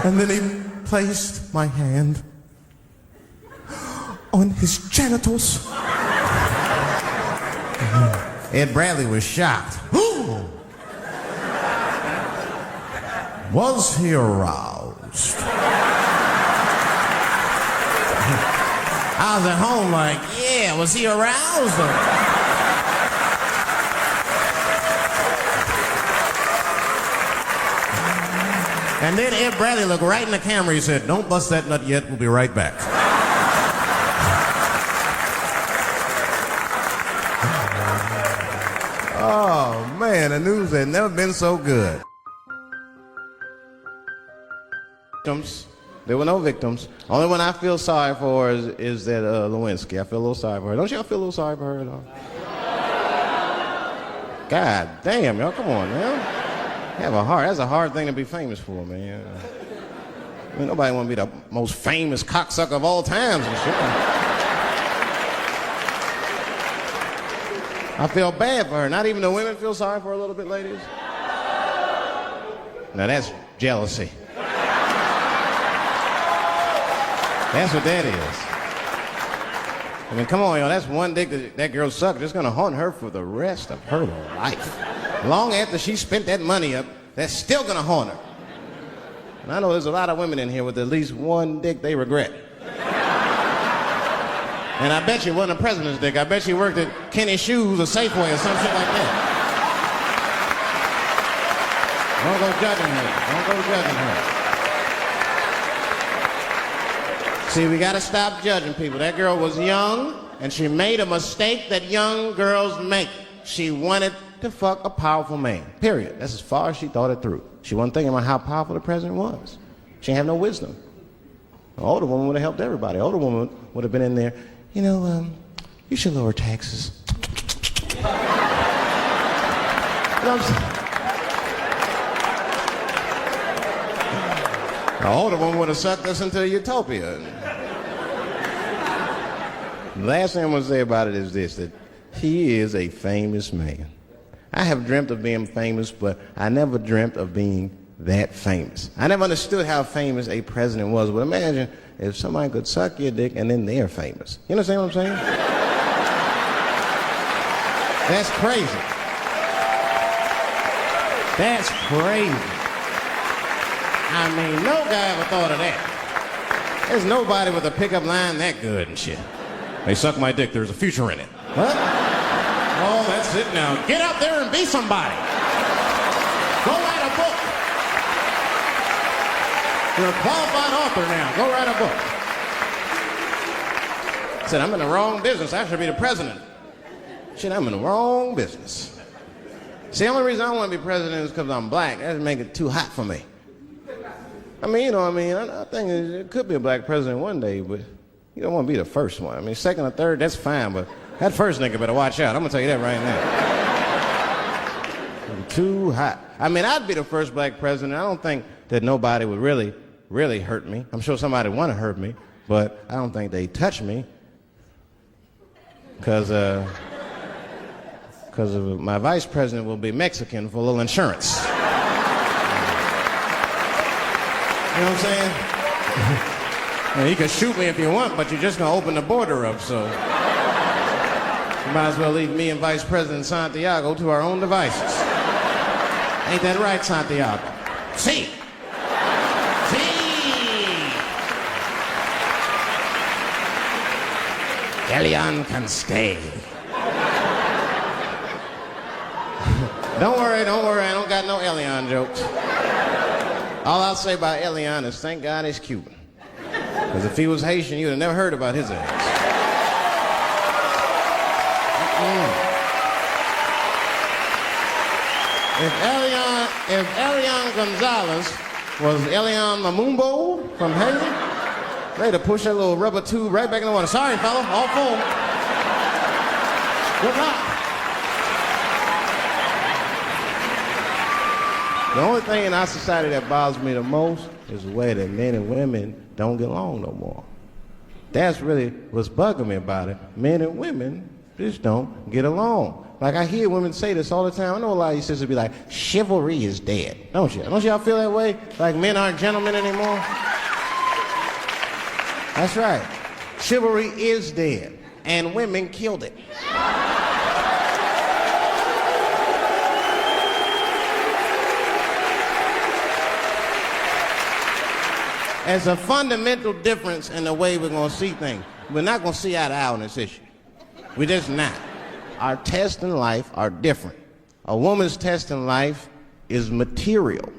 B: And then he placed my hand on his genitals. Ed Bradley was shocked. Was he aroused? I was at home like, yeah, was he aroused? And then Ed Bradley looked right in the camera. He said, don't bust that nut yet. We'll be right back. man, the news had never been so good. There were no victims. Only one I feel sorry for is that Lewinsky. I feel a little sorry for her. Don't y'all feel a little sorry for her at all? God damn, y'all, come on, man. Have a heart. That's a hard thing to be famous for, man. I mean, nobody want to be the most famous cocksucker of all times and shit. I feel bad for her. Not even the women feel sorry for her a little bit, ladies? Now that's jealousy. That's what that is. I mean, come on, y'all. That's one dick that girl sucked. It's going to haunt her for the rest of her life. Long after she spent that money up, that's still going to haunt her. And I know there's a lot of women in here with at least one dick they regret. And I bet you it wasn't a president's dick. I bet she worked at Kenny Shoes or Safeway or some shit like that. Don't go judging her. Don't go judging her. See, we gotta stop judging people. That girl was young, and she made a mistake that young girls make. She wanted to fuck a powerful man, period. That's as far as she thought it through. She wasn't thinking about how powerful the president was. She didn't have no wisdom. An older woman would have helped everybody. An older woman would have been in there, you know, you should lower taxes. You know what I'm saying? The older one would have sucked us into utopia. The last thing I'm going to say about it is this, that he is a famous man. I have dreamt of being famous, but I never dreamt of being that famous. I never understood how famous a president was, but imagine if somebody could suck your dick and then they're famous. You understand what I'm saying? That's crazy. That's crazy. I mean, no guy ever thought of that. There's nobody with a pickup line that good and shit. They suck my dick, there's a future in it. What? Oh, that's it now. Get out there and be somebody. Go write a book. You're a qualified author now. Go write a book. I said, I'm in the wrong business. I should be the president. Shit, I'm in the wrong business. See, the only reason I want to be president is because I'm black. That would make it too hot for me. I mean, you know, I think it could be a black president one day, but you don't want to be the first one. I mean, second or third, that's fine, but that first nigga better watch out. I'm going to tell you that right now. I'm too hot. I mean, I'd be the first black president. I don't think that nobody would really hurt me. I'm sure somebody would want to hurt me, but I don't think they'd touch me because my vice president will be Mexican for a little insurance. You know what I'm saying? Well, you can shoot me if you want, but you're just going to open the border up, so you might as well leave me and Vice President Santiago to our own devices. Ain't that right, Santiago? See. Elian can stay. Don't worry, I don't got no Elian jokes. All I'll say about Elian is thank God he's Cuban. Because if he was Haitian, you'd have never heard about his ass. If Elian Gonzalez was Elian Mamumbo from Haiti, they'd have pushed that little rubber tube right back in the water. Sorry, fella, all full. Good luck. The only thing in our society that bothers me the most is the way that men and women don't get along no more. That's really what's bugging me about it. Men and women just don't get along. Like I hear women say this all the time. I know a lot of you sisters be like, chivalry is dead. Don't you? Don't y'all feel that way? Like men aren't gentlemen anymore? That's right. Chivalry is dead. And women killed it. There's a fundamental difference in the way we're going to see things. We're not going to see eye to eye on this issue. We're just not. Our tests in life are different. A woman's test in life is material.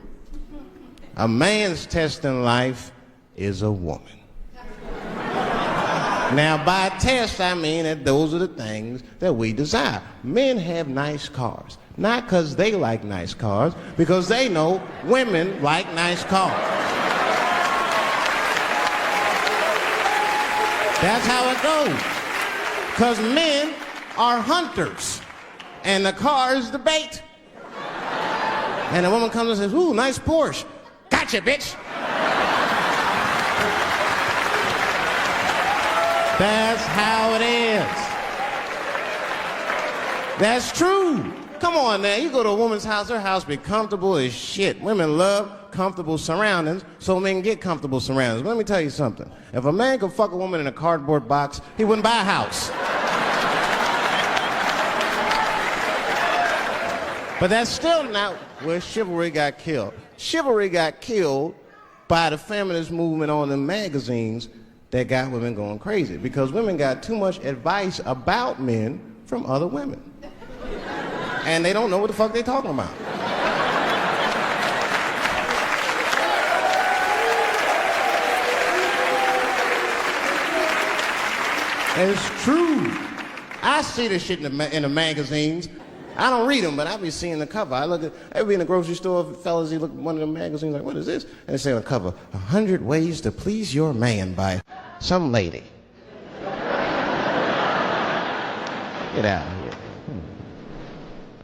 B: A man's test in life is a woman. Now, by test, I mean that those are the things that we desire. Men have nice cars. Not because they like nice cars, because they know women like nice cars. That's how it goes. Because men are hunters, and the car is the bait. And a woman comes and says, ooh, nice Porsche. Gotcha, bitch. That's how it is. That's true. Come on now, you go to a woman's house, her house be comfortable as shit. Women love comfortable surroundings, so men get comfortable surroundings. But let me tell you something. If a man could fuck a woman in a cardboard box, he wouldn't buy a house. But that's still not where chivalry got killed. Chivalry got killed by the feminist movement on the magazines that got women going crazy, because women got too much advice about men from other women. And they don't know what the fuck they're talking about. And it's true. I see this shit in the magazines. I don't read them, but I be seeing the cover. I be in the grocery store, fellas, you look at one of the magazines like, what is this? And they say on the cover, 100 Ways to Please Your Man by some lady. Get out of here.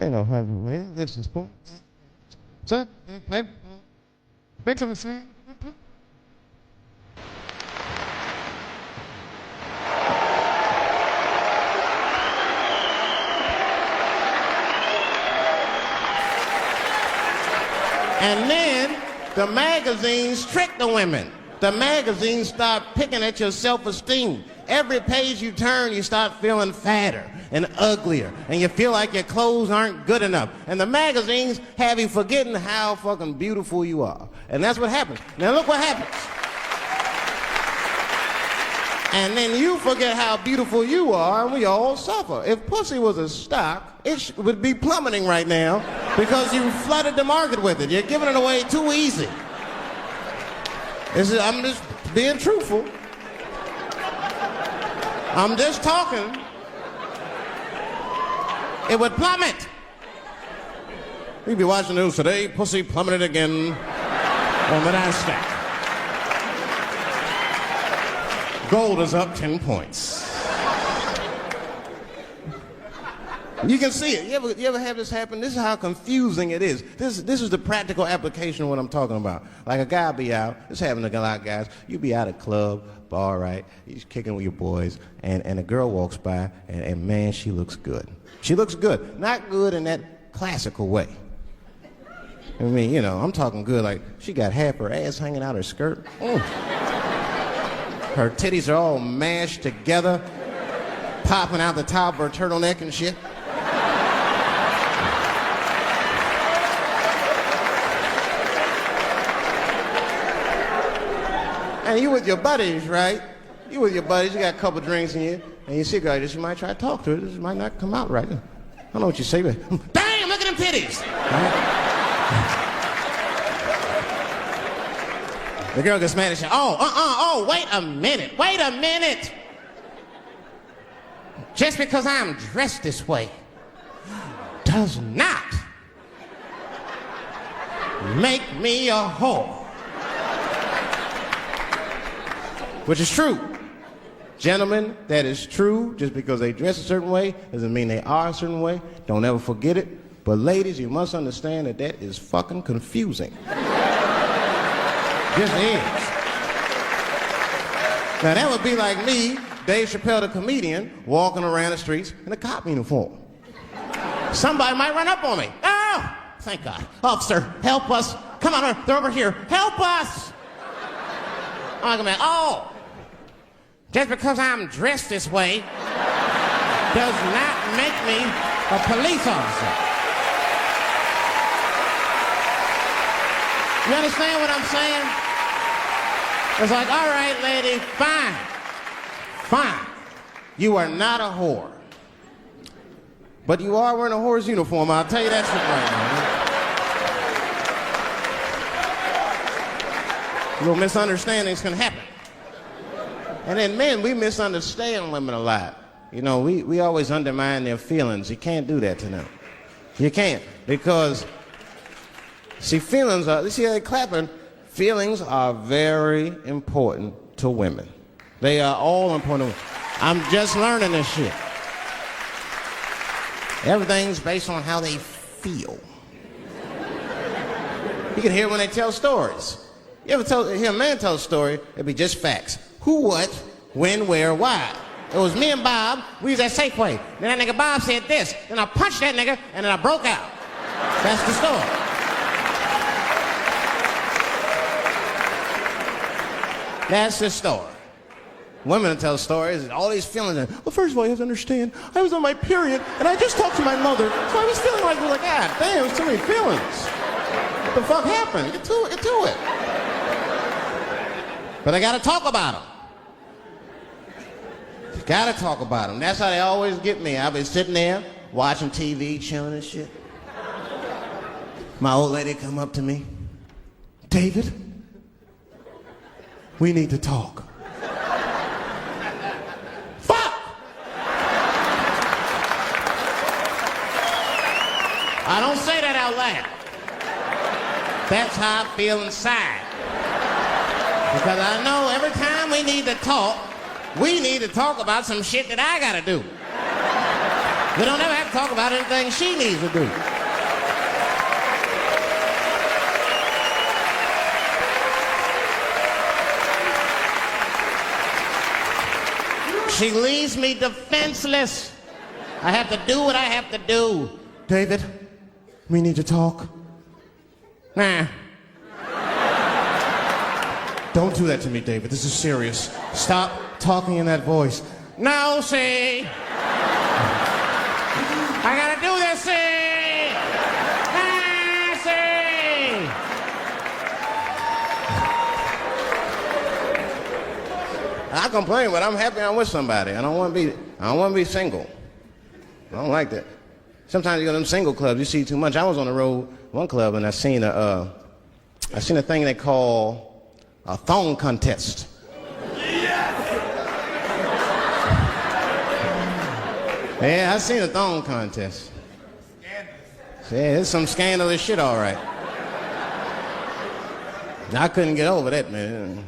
B: Ain't no 100 ways. This is cool. Sir, make some sense. And then the magazines trick the women. The magazines start picking at your self-esteem. Every page you turn, you start feeling fatter and uglier, and you feel like your clothes aren't good enough. And the magazines have you forgetting how fucking beautiful you are. And that's what happens. Now look what happens. And then you forget how beautiful you are, and we all suffer. If pussy was a stock, it would be plummeting right now because you flooded the market with it. You're giving it away too easy. I'm just being truthful. I'm just talking. It would plummet. You'd be watching the news today, pussy plummeted again on the NASDAQ. Gold is up 10 points. You can see it. You ever have this happen? This is how confusing it is. This is the practical application of what I'm talking about. Like a guy be out, it's happening to a lot of guys. You be out at a club, bar, right? He's kicking with your boys, and a girl walks by, and man, she looks good. She looks good. Not good in that classical way. I mean, you know, I'm talking good like she got half her ass hanging out her skirt. Her titties are all mashed together, popping out the top of her turtleneck and shit. And you with your buddies, right? You with your buddies, you got a couple drinks in you, and you see a girl like this, you might try to talk to her. This might not come out right. I don't know what you say, but damn, look at them titties. Right? The girl gets mad and says, wait a minute. Just because I'm dressed this way does not make me a whore. Which is true. Gentlemen, that is true. Just because they dress a certain way doesn't mean they are a certain way. Don't ever forget it. But ladies, you must understand that that is fucking confusing. Just is. Now that would be like me, Dave Chappelle the comedian, walking around the streets in a cop uniform. Somebody might run up on me. Oh, thank God. Officer, help us. Come on, they're over here. Help us. I'm gonna be like, oh, just because I'm dressed this way does not make me a police officer. You understand what I'm saying? It's like, all right, lady, fine. You are not a whore. But you are wearing a whore's uniform, I'll tell you that shit right now. Little misunderstandings can happen. And then men, we misunderstand women a lot. You know, we always undermine their feelings. You can't do that to them. You can't, because, see, feelings are, see how they clapping? Feelings are very important to women. They are all important. I'm just learning this shit. Everything's based on how they feel. You can hear when they tell stories. You ever hear a man tell a story, it'd be just facts. Who, what, when, where, why. It was me and Bob, we was at Safeway. Then that nigga Bob said this, then I punched that nigga, and then I broke out. That's the story. That's the story. Women tell stories, all these feelings. Well, first of all, you have to understand, I was on my period, and I just talked to my mother, so I was feeling like, God damn, there's too many feelings. What the fuck happened? Get to it. But I gotta talk about them. Gotta talk about them. That's how they always get me. I've been sitting there, watching TV, chilling and shit. My old lady come up to me. David, we need to talk. Fuck! I don't say that out loud. That's how I feel inside. Because I know every time we need to talk about some shit that I gotta do. We don't ever have to talk about anything she needs to do. She leaves me defenseless. I have to do what I have to do. David, we need to talk. Nah. Don't do that to me, David. This is serious. Stop talking in that voice. No, see. I gotta do this, see. Ah, see. I complain, but I'm happy I'm with somebody. I don't want to be single. I don't like that. Sometimes you go to them single clubs, you see too much. I was on the road, one club, and I seen a thing they call a thong contest. Yeah, I seen a thong contest. Yeah, it's some scandalous shit, all right. I couldn't get over that, man.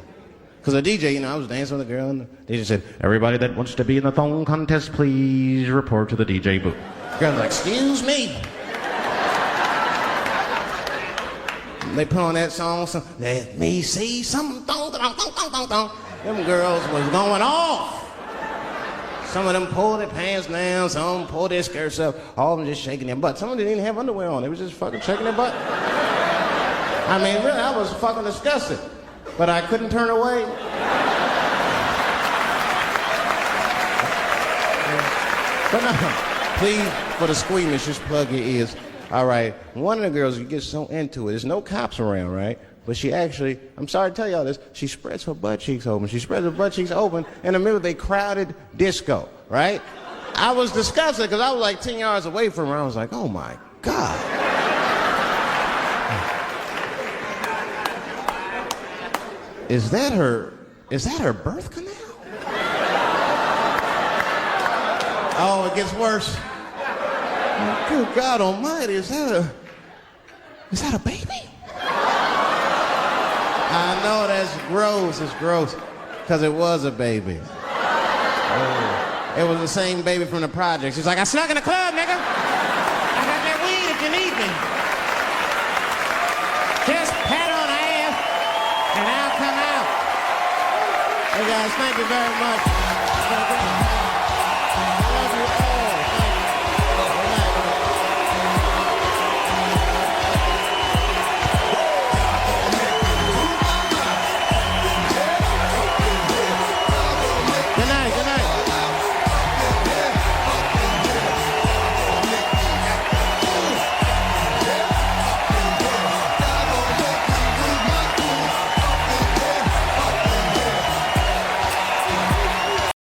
B: Because the DJ, I was dancing with a girl, and the DJ said,
C: Everybody that wants to be in the thong contest, please report to the DJ booth.
B: the girl was like, excuse me. They put on that song, let me see some thong, thong, thong, thong, thong, thong. Them girls was going off. Some of them pulled their pants down, some of them pulled their skirts up, all of them just shaking their butt. Some of them didn't even have underwear on, they was just fucking shaking their butt. I mean, really, I was fucking disgusted. But I couldn't turn away. But no, please, for the squeamish, just plug your ears. All right, one of the girls, you get so into it, there's no cops around, right? But she actually, I'm sorry to tell y'all this, she spreads her butt cheeks open. She spreads her butt cheeks open in the middle of a crowded disco, right? I was disgusted because I was like 10 yards away from her. I was like, oh my God. Is that her birth canal? Oh, it gets worse. Oh, good God Almighty, is that a baby? I know that's gross, it's gross, because it was a baby. Oh. It was the same baby from the project. She's like, I snuck in the club, nigga. I got that weed if you need me. Just pat on the ass, and I'll come out. Hey guys, thank you very much.